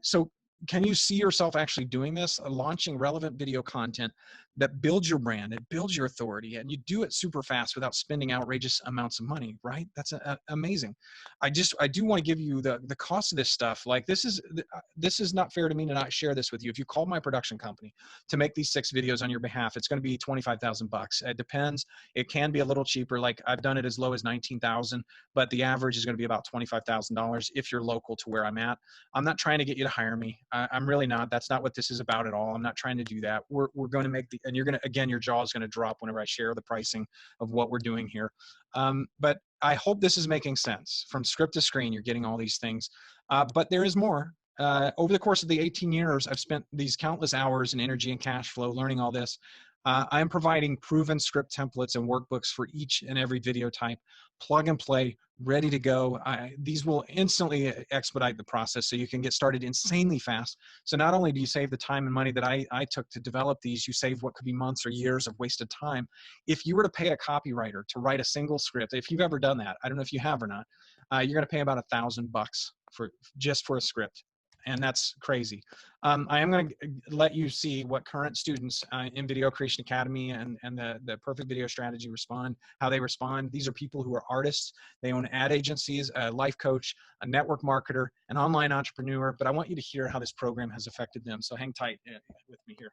So can you see yourself actually doing this, launching relevant video content that builds your brand, it builds your authority, and you do it super fast without spending outrageous amounts of money, right? That's amazing. I do want to give you the cost of this stuff. Like this is not fair to me to not share this with you. If you called my production company to make these 6 videos on your behalf, it's going to be $25,000. It depends. It can be a little cheaper. Like I've done it as low as $19,000, but the average is going to be about $25,000 if you're local to where I'm at. I'm not trying to get you to hire me. I'm really not. That's not what this is about at all. I'm not trying to do that. We're going to make and you're going to, again, your jaw is going to drop whenever I share the pricing of what we're doing here. But I hope this is making sense. From script to screen, you're getting all these things. But there is more. Over the course of the 18 years, I've spent these countless hours in energy and cash flow learning all this. I am providing proven script templates and workbooks for each and every video type, plug and play, ready to go. These will instantly expedite the process so you can get started insanely fast. So not only do you save the time and money that I took to develop these, you save what could be months or years of wasted time. If you were to pay a copywriter to write a single script, if you've ever done that, I don't know if you have or not, you're going to pay about $1,000 for just for a script. And that's crazy. I am going to let you see what current students in Video Creation Academy and the Perfect Video Strategy respond, how they respond. These are people who are artists. They own ad agencies, a life coach, a network marketer, an online entrepreneur. But I want you to hear how this program has affected them. So hang tight with me here.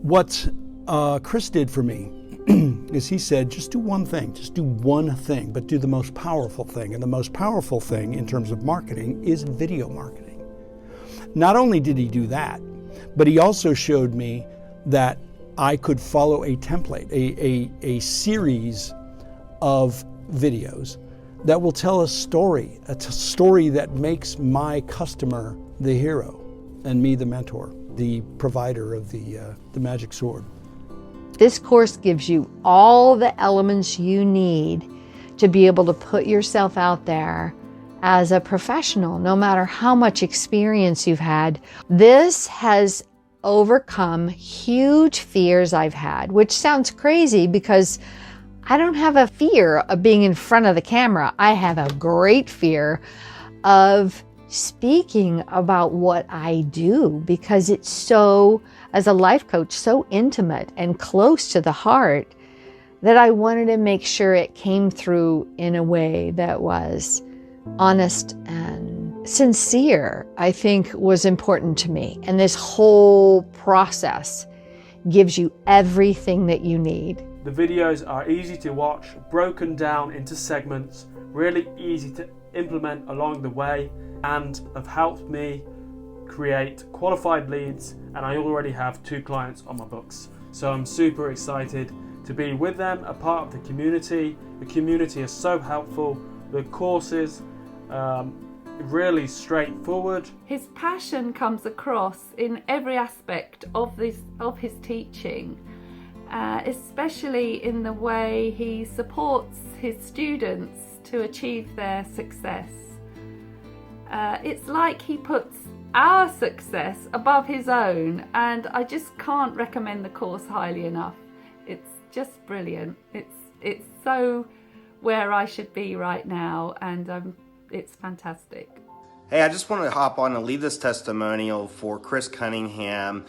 What Chris did for me is he said, just do one thing, but do the most powerful thing. And the most powerful thing in terms of marketing is video marketing. Not only did he do that, but he also showed me that I could follow a template, a series of videos that will tell a story that makes my customer the hero and me the mentor, the provider of the magic sword. This course gives you all the elements you need to be able to put yourself out there as a professional, no matter how much experience you've had. This has overcome huge fears I've had, which sounds crazy because I don't have a fear of being in front of the camera. I have a great fear of speaking about what I do because it's so, as a life coach, so intimate and close to the heart that I wanted to make sure it came through in a way that was honest and sincere, I think was important to me. And this whole process gives you everything that you need. The videos are easy to watch, broken down into segments, really easy to implement along the way, and have helped me create qualified leads, and I already have 2 clients on my books. So I'm super excited to be with them, a part of the community. The community is so helpful. The courses really straightforward. His passion comes across in every aspect of his teaching, especially in the way he supports his students to achieve their success. It's like he puts our success above his own, and I just can't recommend the course highly enough. It's just brilliant. It's so where I should be right now, and it's fantastic. Hey, I just wanted to hop on and leave this testimonial for Chris Cunningham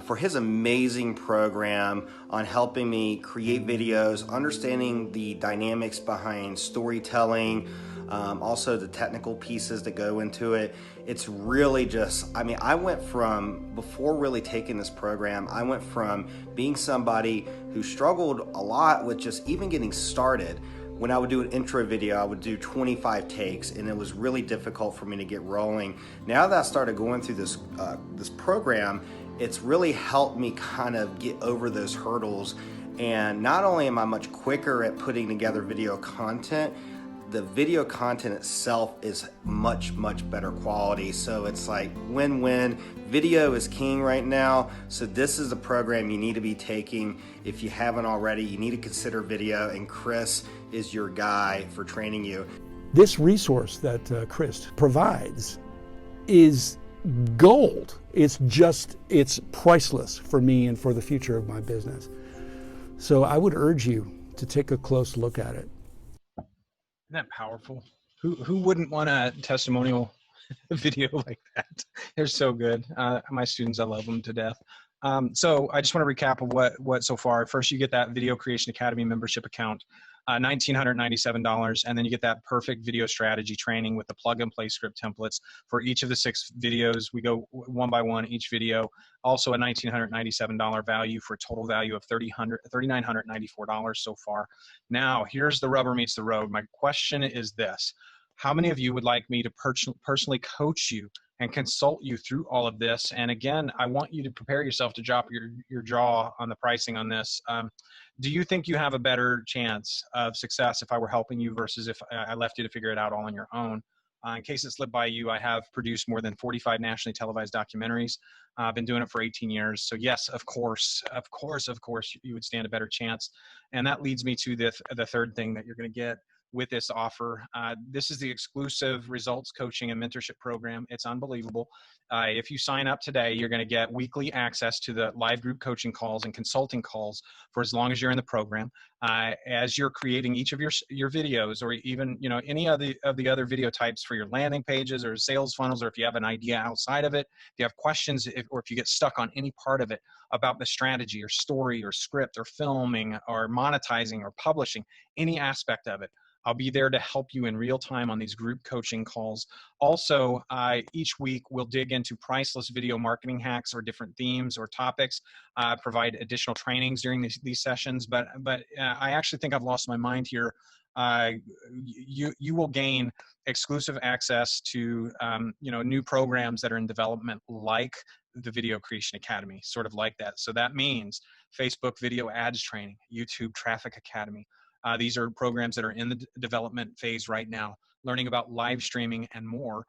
for his amazing program on helping me create videos, understanding the dynamics behind storytelling, also the technical pieces that go into it. It's really just, I went from, before really taking this program, I went from being somebody who struggled a lot with just even getting started. When I would do an intro video, I would do 25 takes, and it was really difficult for me to get rolling. Now that I started going through this program, it's really helped me kind of get over those hurdles. And not only am I much quicker at putting together video content, the video content itself is much, much better quality. So it's like win-win. Video is king right now. So this is a program you need to be taking. If you haven't already, you need to consider video, and Chris is your guy for training you. This resource that Chris provides is gold. It's priceless for me and for the future of my business. So I would urge you to take a close look at it. Isn't that powerful? Who wouldn't want a testimonial video like that? They're so good. My students, I love them to death. So I just want to recap of what so far. First, you get that Video Creation Academy membership account, $1,997, and then you get that perfect video strategy training with the plug and play script templates for each of the 6 videos. We go one by one each video. Also a $1,997 value for a total value of $3,994 so far. Now, here's the rubber meets the road. My question is this: how many of you would like me to personally coach you and consult you through all of this? And again, I want you to prepare yourself to drop your jaw on the pricing on this. Do you think you have a better chance of success if I were helping you versus if I left you to figure it out all on your own? In case it slipped by you, I have produced more than 45 nationally televised documentaries. I've been doing it for 18 years. So yes, of course, you would stand a better chance. And that leads me to the third thing that you're going to get with this offer. This is the exclusive results coaching and mentorship program. It's unbelievable. If you sign up today, you're going to get weekly access to the live group coaching calls and consulting calls for as long as you're in the program. As you're creating each of your videos, or even any of the other video types for your landing pages or sales funnels, or if you have an idea outside of it, if you have questions, or if you get stuck on any part of it about the strategy or story or script or filming or monetizing or publishing, any aspect of it, I'll be there to help you in real time on these group coaching calls. Also, each week we'll dig into priceless video marketing hacks or different themes or topics, provide additional trainings during these sessions. But I actually think I've lost my mind here. You will gain exclusive access to new programs that are in development, like the Video Creation Academy, sort of like that. So that means Facebook video ads training, YouTube Traffic Academy. These are programs that are in the development phase right now, learning about live streaming and more,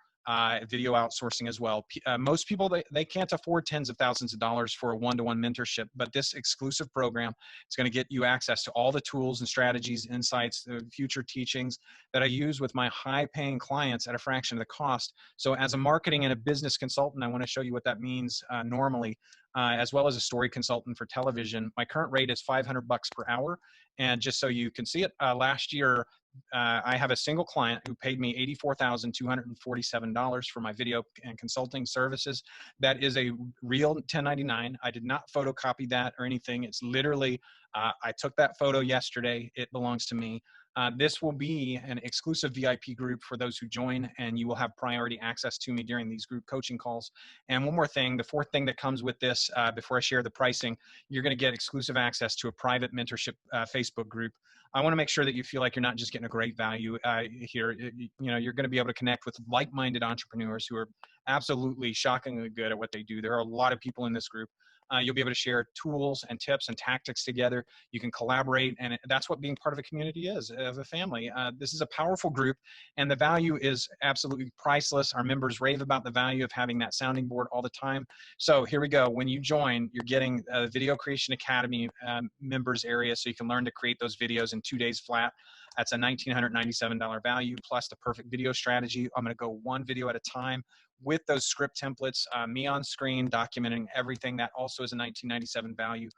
video outsourcing as well. Most people, they can't afford tens of thousands of dollars for a one-to-one mentorship, but this exclusive program is going to get you access to all the tools and strategies, insights, future teachings that I use with my high-paying clients at a fraction of the cost. So as a marketing and a business consultant, I want to show you what that means normally. As well as a story consultant for television. My current rate is $500 per hour. And just so you can see it, last year, I have a single client who paid me $84,247 for my video and consulting services. That is a real 1099. I did not photocopy that or anything. It's literally, I took that photo yesterday. It belongs to me. This will be an exclusive VIP group for those who join, and you will have priority access to me during these group coaching calls. And one more thing, the fourth thing that comes with this, before I share the pricing, you're going to get exclusive access to a private mentorship Facebook group. I want to make sure that you feel like you're not just getting a great value here. You're going to be able to connect with like-minded entrepreneurs who are absolutely shockingly good at what they do. There are a lot of people in this group. You'll be able to share tools and tips and tactics together. You can collaborate, and that's what being part of a community is, of a family. This is a powerful group, and the value is absolutely priceless. Our members rave about the value of having that sounding board all the time. So here we go. When you join, you're getting a Video Creation Academy members area, so you can learn to create those videos in 2 days flat. That's a $1,997 value, plus the perfect video strategy. I'm going to go one video at a time with those script templates, me on screen documenting everything. That also is a $1,997 value.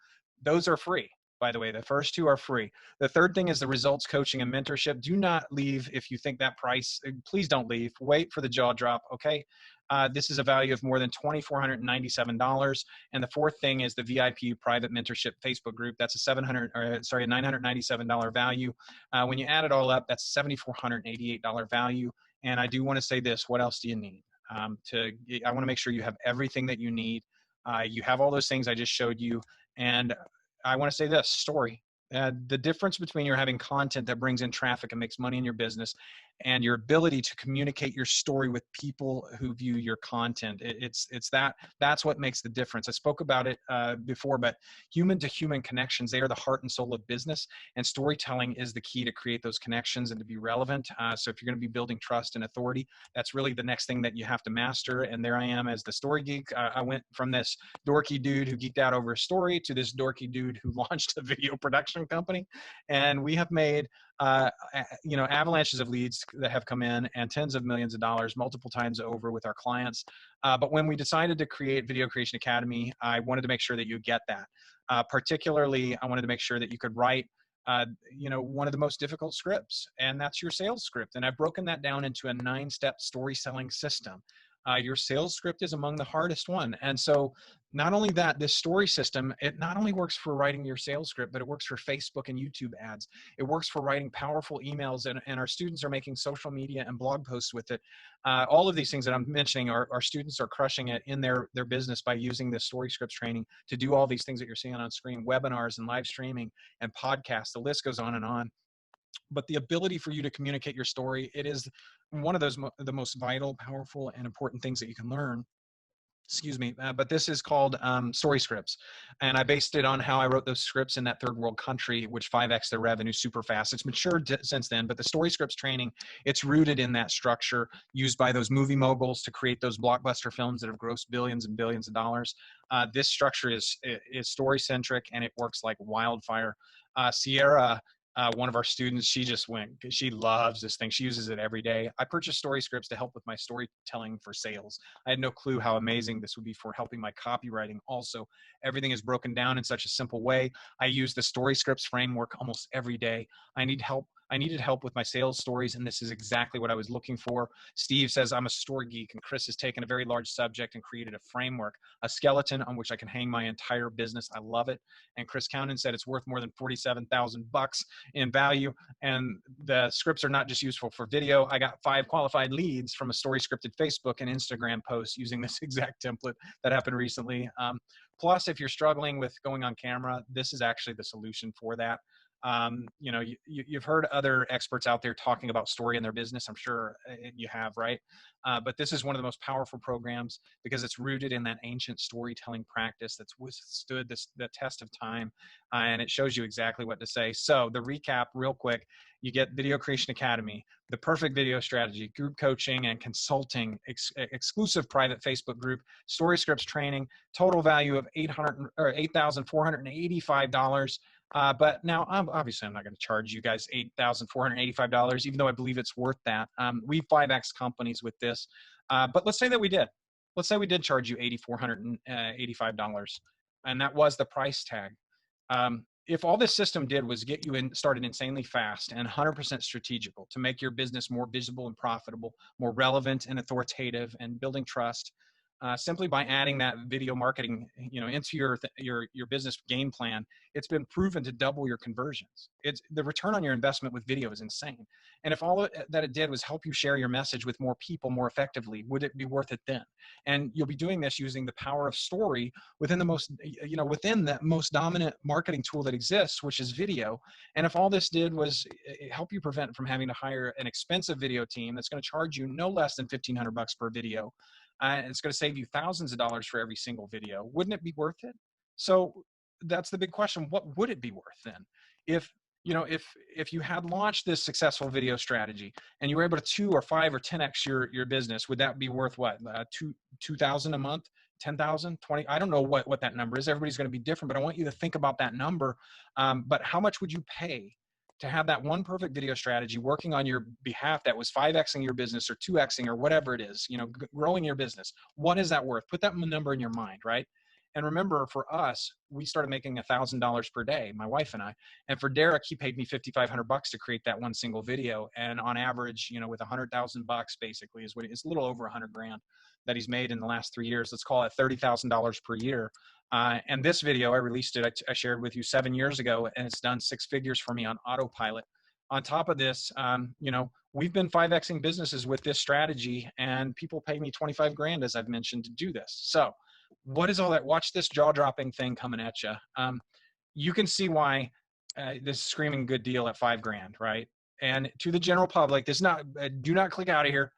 Those are free, by the way. The first two are free. The third thing is the results coaching and mentorship. Do not leave if you think that price. Please don't leave. Wait for the jaw drop, okay? This is a value of more than $2,497. And the fourth thing is the VIP private mentorship Facebook group. That's a $997 value. When you add it all up, that's $7,488 value. And I do want to say this, what else do you need? I want to make sure you have everything that you need. You have all those things I just showed you. And I want to say this, story. The difference between you're having content that brings in traffic and makes money in your business and your ability to communicate your story with people who view your content. That's what makes the difference. I spoke about it before, but human to human connections, they are the heart and soul of business, and storytelling is the key to create those connections and to be relevant. So if you're going to be building trust and authority, that's really the next thing that you have to master. And there I am as the story geek. I went from this dorky dude who geeked out over a story to this dorky dude who launched a video production company. And we have made avalanches of leads that have come in and tens of millions of dollars multiple times over with our clients. But when we decided to create Video Creation Academy, I wanted to make sure that you get that. Particularly, I wanted to make sure that you could write one of the most difficult scripts, and that's your sales script. And I've broken that down into a 9-step story selling system. Your sales script is among the hardest one. And so not only that, this story system, it not only works for writing your sales script, but it works for Facebook and YouTube ads. It works for writing powerful emails, and our students are making social media and blog posts with it. All of these things that I'm mentioning, our students are crushing it in their business by using this story scripts training to do all these things that you're seeing on screen, webinars and live streaming and podcasts. The list goes on and on. But the ability for you to communicate your story, it is one of the most vital, powerful, and important things that you can learn excuse me, but this is called story scripts. And I based it on how I wrote those scripts in that third world country, which 5x their revenue super fast. It's matured since then, but the story scripts training, it's rooted in that structure used by those movie moguls to create those blockbuster films that have grossed billions and billions of dollars. This structure is story centric, and it works like wildfire. Sierra, one of our students, she just went, she loves this thing. She uses it every day. I purchased story scripts to help with my storytelling for sales. I had no clue how amazing this would be for helping my copywriting. Also, everything is broken down in such a simple way. I use the story scripts framework almost every day. I needed help with my sales stories, and this is exactly what I was looking for. Steve says I'm a story geek, and Chris has taken a very large subject and created a framework, a skeleton on which I can hang my entire business. I love it. And Chris Cowden said it's worth more than $47,000 in value, and the scripts are not just useful for video. I got 5 qualified leads from a story scripted Facebook and Instagram post using this exact template that happened recently. Plus, if you're struggling with going on camera, this is actually the solution for that. You know, you've heard other experts out there talking about story in their business. I'm sure you have, right? But this is one of the most powerful programs because it's rooted in that ancient storytelling practice that's withstood the test of time, and it shows you exactly what to say. So the recap real quick, you get Video Creation Academy, the perfect video strategy, group coaching and consulting, exclusive private Facebook group, story scripts training, total value of $8,485. But now, obviously, I'm not going to charge you guys $8,485, even though I believe it's worth that. We 5X companies with this. But let's say that we did. Let's say we did charge you $8,485, and that was the price tag. If all this system did was get you started insanely fast and 100% strategical to make your business more visible and profitable, more relevant and authoritative, and building trust, simply by adding that video marketing, you know, into your business game plan, it's been proven to double your conversions. It's the return on your investment with video is insane. And if all that it did was help you share your message with more people more effectively, would it be worth it then? And you'll be doing this using the power of story within the most dominant marketing tool that exists, which is video. And if all this did was help you prevent from having to hire an expensive video team that's going to charge you no less than $1,500 per video, it's going to save you thousands of dollars for every single video. Wouldn't it be worth it? So that's the big question. What would it be worth then? If you had launched this successful video strategy and you were able to 2 or 5 or 10x your business, would that be worth what? $2,000 a month, 10,000, 20? I don't know what that number is. Everybody's going to be different, but I want you to think about that number. But how much would you pay to have that one perfect video strategy working on your behalf that was 5xing your business or 2xing or whatever it is, growing your business? What is that worth? Put that number in your mind, right? And remember, for us, we started making $1,000 per day, my wife and I. And for Derek, he paid me $5,500 to create that one single video. And on average, with $100,000 basically is it's a little over $100,000 that he's made in the last 3 years. Let's call it $30,000 per year. And this video, I released it, I shared with you 7 years ago, and it's done 6 figures for me on autopilot. On top of this, we've been 5xing businesses with this strategy, and people pay me $25,000, as I've mentioned, to do this. So what is all that? Watch this jaw-dropping thing coming at you. You can see why this is screaming good deal at $5,000, right? And to the general public, this not do not click out of here.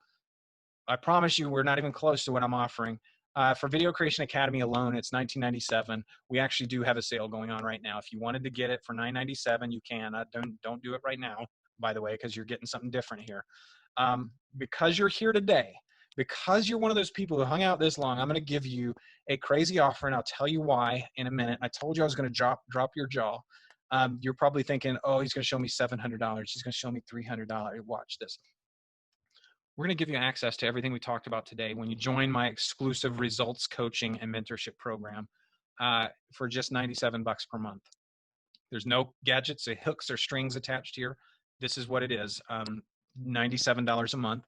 I promise you, we're not even close to what I'm offering. For Video Creation Academy alone, it's $19.97. We actually do have a sale going on right now. If you wanted to get it for $9.97, you can. Don't do it right now, by the way, because you're getting something different here. Because you're here today, because you're one of those people who hung out this long, I'm going to give you a crazy offer, and I'll tell you why in a minute. I told you I was going to drop your jaw. You're probably thinking, oh, he's going to show me $700. He's going to show me $300. Watch this. We're going to give you access to everything we talked about today when you join my exclusive results coaching and mentorship program for just $97 per month. There's no gadgets, or hooks, or strings attached here. This is what it is, $97 a month.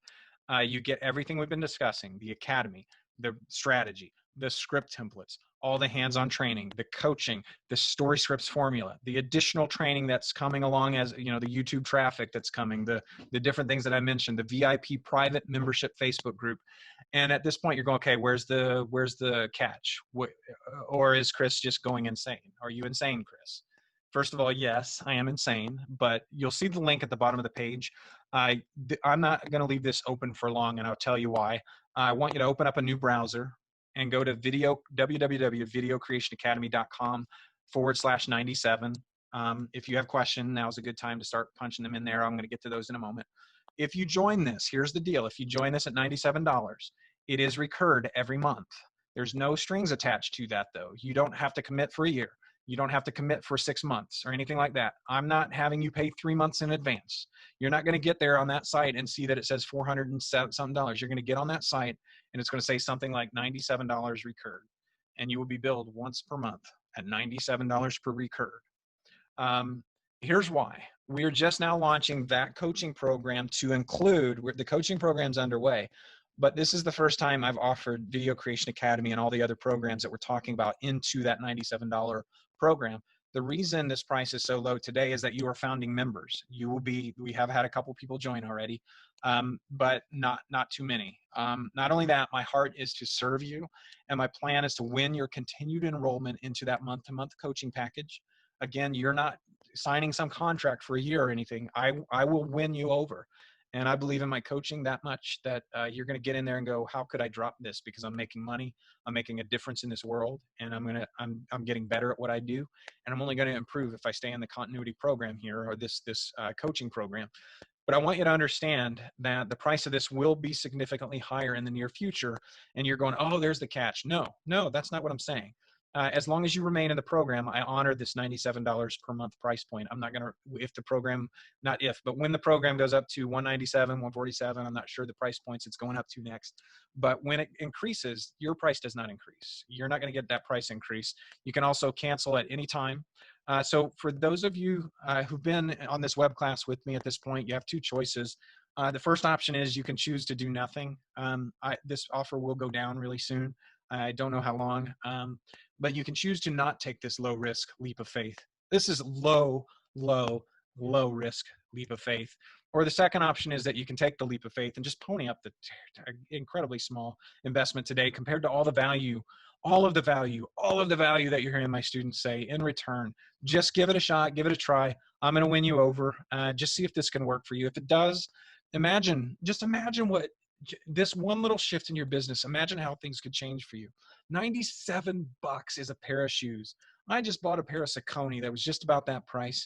You get everything we've been discussing: the academy, the strategy, the script templates, all the hands-on training, the coaching, the story scripts formula, the additional training that's coming along, as the YouTube traffic that's coming, the different things that I mentioned, the VIP private membership Facebook group. And at this point you're going, okay, where's the catch? Or is Chris just going insane? Are you insane, Chris? First of all, yes, I am insane, but you'll see the link at the bottom of the page. I'm not going to leave this open for long, and I'll tell you why. I want you to open up a new browser. and go to www.videocreationacademy.com/97. If you have questions, now's a good time to start punching them in there. I'm going to get to those in a moment. If you join this, here's the deal. If you join this at $97, it is recurred every month. There's no strings attached to that, though. You don't have to commit for a year. You don't have to commit for 6 months or anything like that. I'm not having you pay 3 months in advance. You're not going to get there on that site and see that it says $400 and something. You're going to get on that site and it's going to say something like $97 recurred. And you will be billed once per month at $97 per recurred. Here's why. We're just now launching that coaching program to include, the coaching program's underway, but this is the first time I've offered Video Creation Academy and all the other programs that we're talking about into that $97 program. The reason this price is so low today is that you are founding members. You will be, we have had a couple people join already, but not too many. Not only that, my heart is to serve you, and my plan is to win your continued enrollment into that month-to-month coaching package. Again, you're not signing some contract for a year or anything. I will win you over. And I believe in my coaching that much that you're going to get in there and go, how could I drop this? Because I'm making money, I'm making a difference in this world, and I'm getting better at what I do, and I'm only going to improve if I stay in the continuity program here, or this coaching program. But I want you to understand that the price of this will be significantly higher in the near future. And you're going, oh, there's the catch. No, that's not what I'm saying. As long as you remain in the program, I honor this $97 per month price point. I'm not going to, if the program, not if, but when the program goes up to $197, $147, I'm not sure the price points it's going up to next. But when it increases, your price does not increase. You're not going to get that price increase. You can also cancel at any time. So for those of you who've been on this web class with me at this point, you have two choices. The first option is you can choose to do nothing. This offer will go down really soon. I don't know how long, but you can choose to not take this low risk leap of faith. This is low risk leap of faith. Or the second option is that you can take the leap of faith and just pony up the incredibly small investment today compared to all the value, all of the value that you're hearing my students say in return. Just give it a shot, give it a try. I'm going to win you over. Just see if this can work for you. If it does, just imagine what this one little shift in your business, imagine how things could change for you. $97 is a pair of shoes. I just bought a pair of Saucony that was just about that price.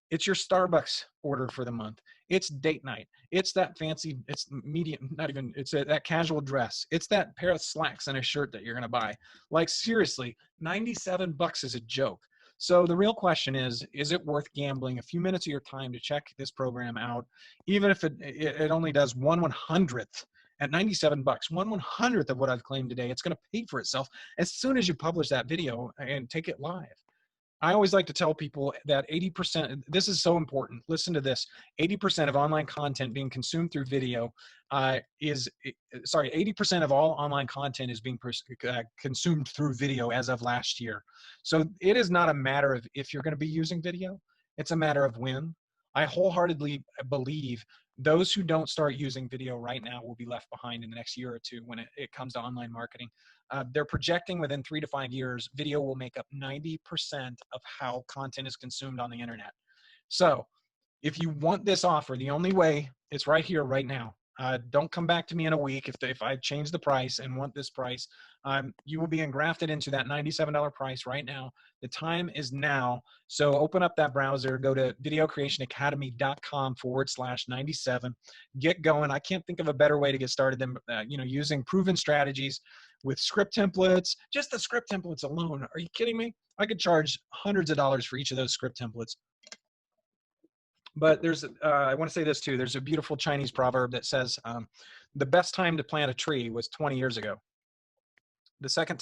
It's your Starbucks order for the month. It's date night. It's that fancy, it's medium, not even, it's that casual dress. It's that pair of slacks and a shirt that you're going to buy. Like seriously, $97 is a joke. So the real question is it worth gambling a few minutes of your time to check this program out, even if it only does 1/100th at $97, 1/100th of what I've claimed today? It's going to pay for itself as soon as you publish that video and take it live. I always like to tell people that 80%, this is so important, listen to this, 80% of online content being consumed through video 80% of all online content is being consumed through video as of last year. So it is not a matter of if you're going to be using video, it's a matter of when. I wholeheartedly believe those who don't start using video right now will be left behind in the next year or two when it comes to online marketing. They're projecting within 3 to 5 years, video will make up 90% of how content is consumed on the internet. So if you want this offer, the only way, it's right here, right now. Don't come back to me in a week if I change the price and want this price. You will be engrafted into that $97 price right now. The time is now. So open up that browser, go to videocreationacademy.com/97. Get going. I can't think of a better way to get started than using proven strategies with script templates. Just the script templates alone. Are you kidding me? I could charge hundreds of dollars for each of those script templates. But there's, I want to say this too, there's a beautiful Chinese proverb that says, the best time to plant a tree was 20 years ago. The second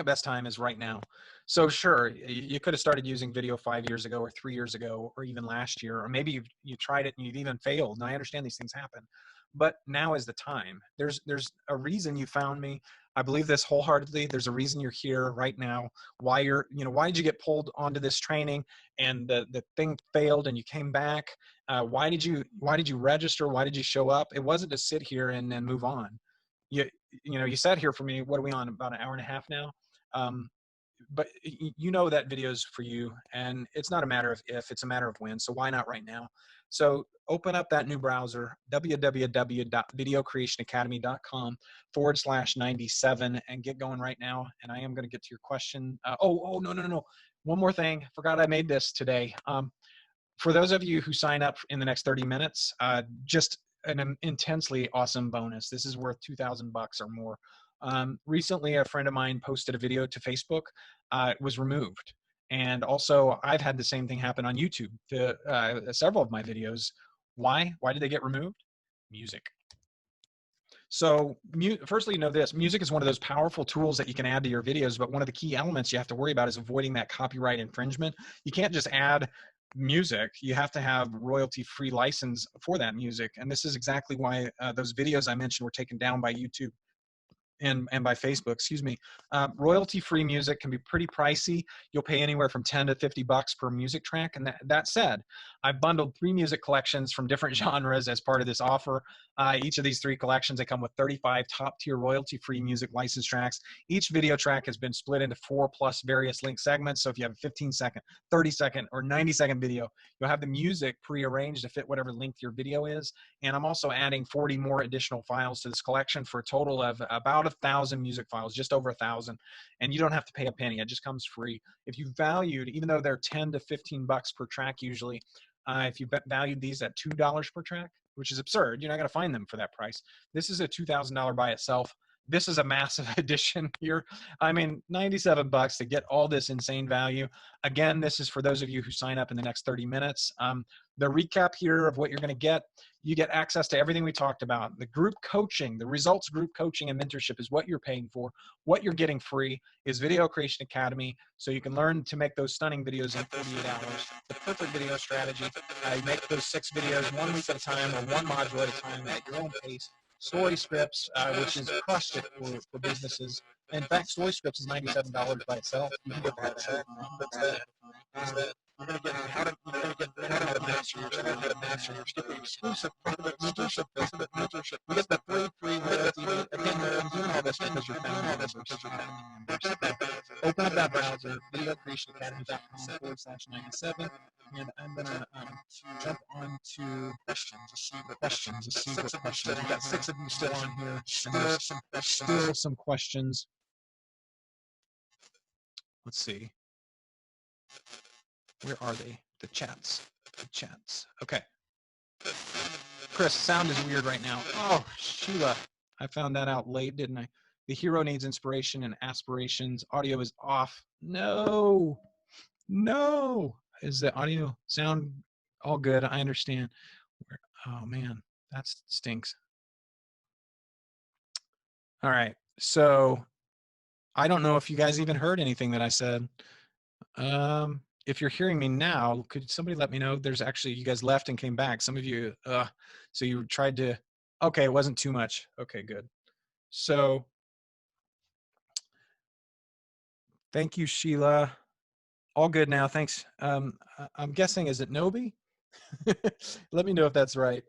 best time is right now. So sure, you could have started using video 5 years ago or 3 years ago, or even last year, or maybe you tried it and you've even failed. And I understand these things happen, but now is the time. There's a reason you found me. I believe this wholeheartedly. There's a reason you're here right now. Why why did you get pulled onto this training and the thing failed and you came back? Why did you register? Why did you show up? It wasn't to sit here and then move on. You sat here for me. What are we on? About an hour and a half now. but you know that video is for you, and it's not a matter of if, it's a matter of when. So why not right now? So open up that new browser, www.videocreationacademy.com/97, and get going right now. And I am going to get to your question. No. One more thing. Forgot I made this today. For those of you who sign up in the next 30 minutes, just an intensely awesome bonus. This is worth $2,000 or more. Recently, a friend of mine posted a video to Facebook. It was removed. And also, I've had the same thing happen on YouTube to several of my videos. Why? Why did they get removed? Music. So firstly, know this, music is one of those powerful tools that you can add to your videos, but one of the key elements you have to worry about is avoiding that copyright infringement. You can't just add music. You have to have royalty-free license for that music. And this is exactly why those videos I mentioned were taken down by YouTube and by Facebook, excuse me. Royalty-free music can be pretty pricey. You'll pay anywhere from 10 to 50 bucks per music track. And that said, I've bundled 3 music collections from different genres as part of this offer. Each of these 3 collections, they come with 35 top-tier royalty-free music license tracks. Each video track has been split into 4+ various link segments. So if you have a 15-second, 30-second, or 90-second video, you'll have the music prearranged to fit whatever length your video is. And I'm also adding 40 more additional files to this collection for a total of about 1,000 music files, just over 1,000. And you don't have to pay a penny. It just comes free. If you valued, even though they're 10 to 15 bucks per track usually, if you valued these at $2 per track, which is absurd, you're not going to find them for that price. This is a $2,000 by itself. This is a massive addition here. I mean, 97 bucks to get all this insane value. Again, this is for those of you who sign up in the next 30 minutes. The recap here of what you're going to get, you get access to everything we talked about. The group coaching, the results group coaching and mentorship is what you're paying for. What you're getting free is Video Creation Academy, so you can learn to make those stunning videos in 48 hours. The perfect video strategy. You make those 6 videos 1 week at a time or 1 module at a time at your own pace. Story scripts, which is crushed it for businesses. In fact, story scripts is $97 by itself. You can get that check. You're going to get how to master your skill, how to master your skill. Exclusive private mentorship. We get the free royalty. Again, I'm doing all this because you're family members. Open up that browser, videocreationacademy.com/97, and I'm going to jump on to questions. Let's see what questions. We've got 6 of them still on here, and there's still some questions. Let's see. Where are they? The chats. Okay. Chris, sound is weird right now. Oh, Sheila. I found that out late, didn't I? The hero needs inspiration and aspirations. Audio is off. No. Is the audio sound all good? I understand. Oh, man. That stinks. All right. So I don't know if you guys even heard anything that I said. If you're hearing me now, could somebody let me know? There's actually, you guys left and came back. Some of you, so you tried to, okay, it wasn't too much. Okay, good. So thank you, Sheila. All good now, thanks. I'm guessing, is it Nobi? Let me know if that's right.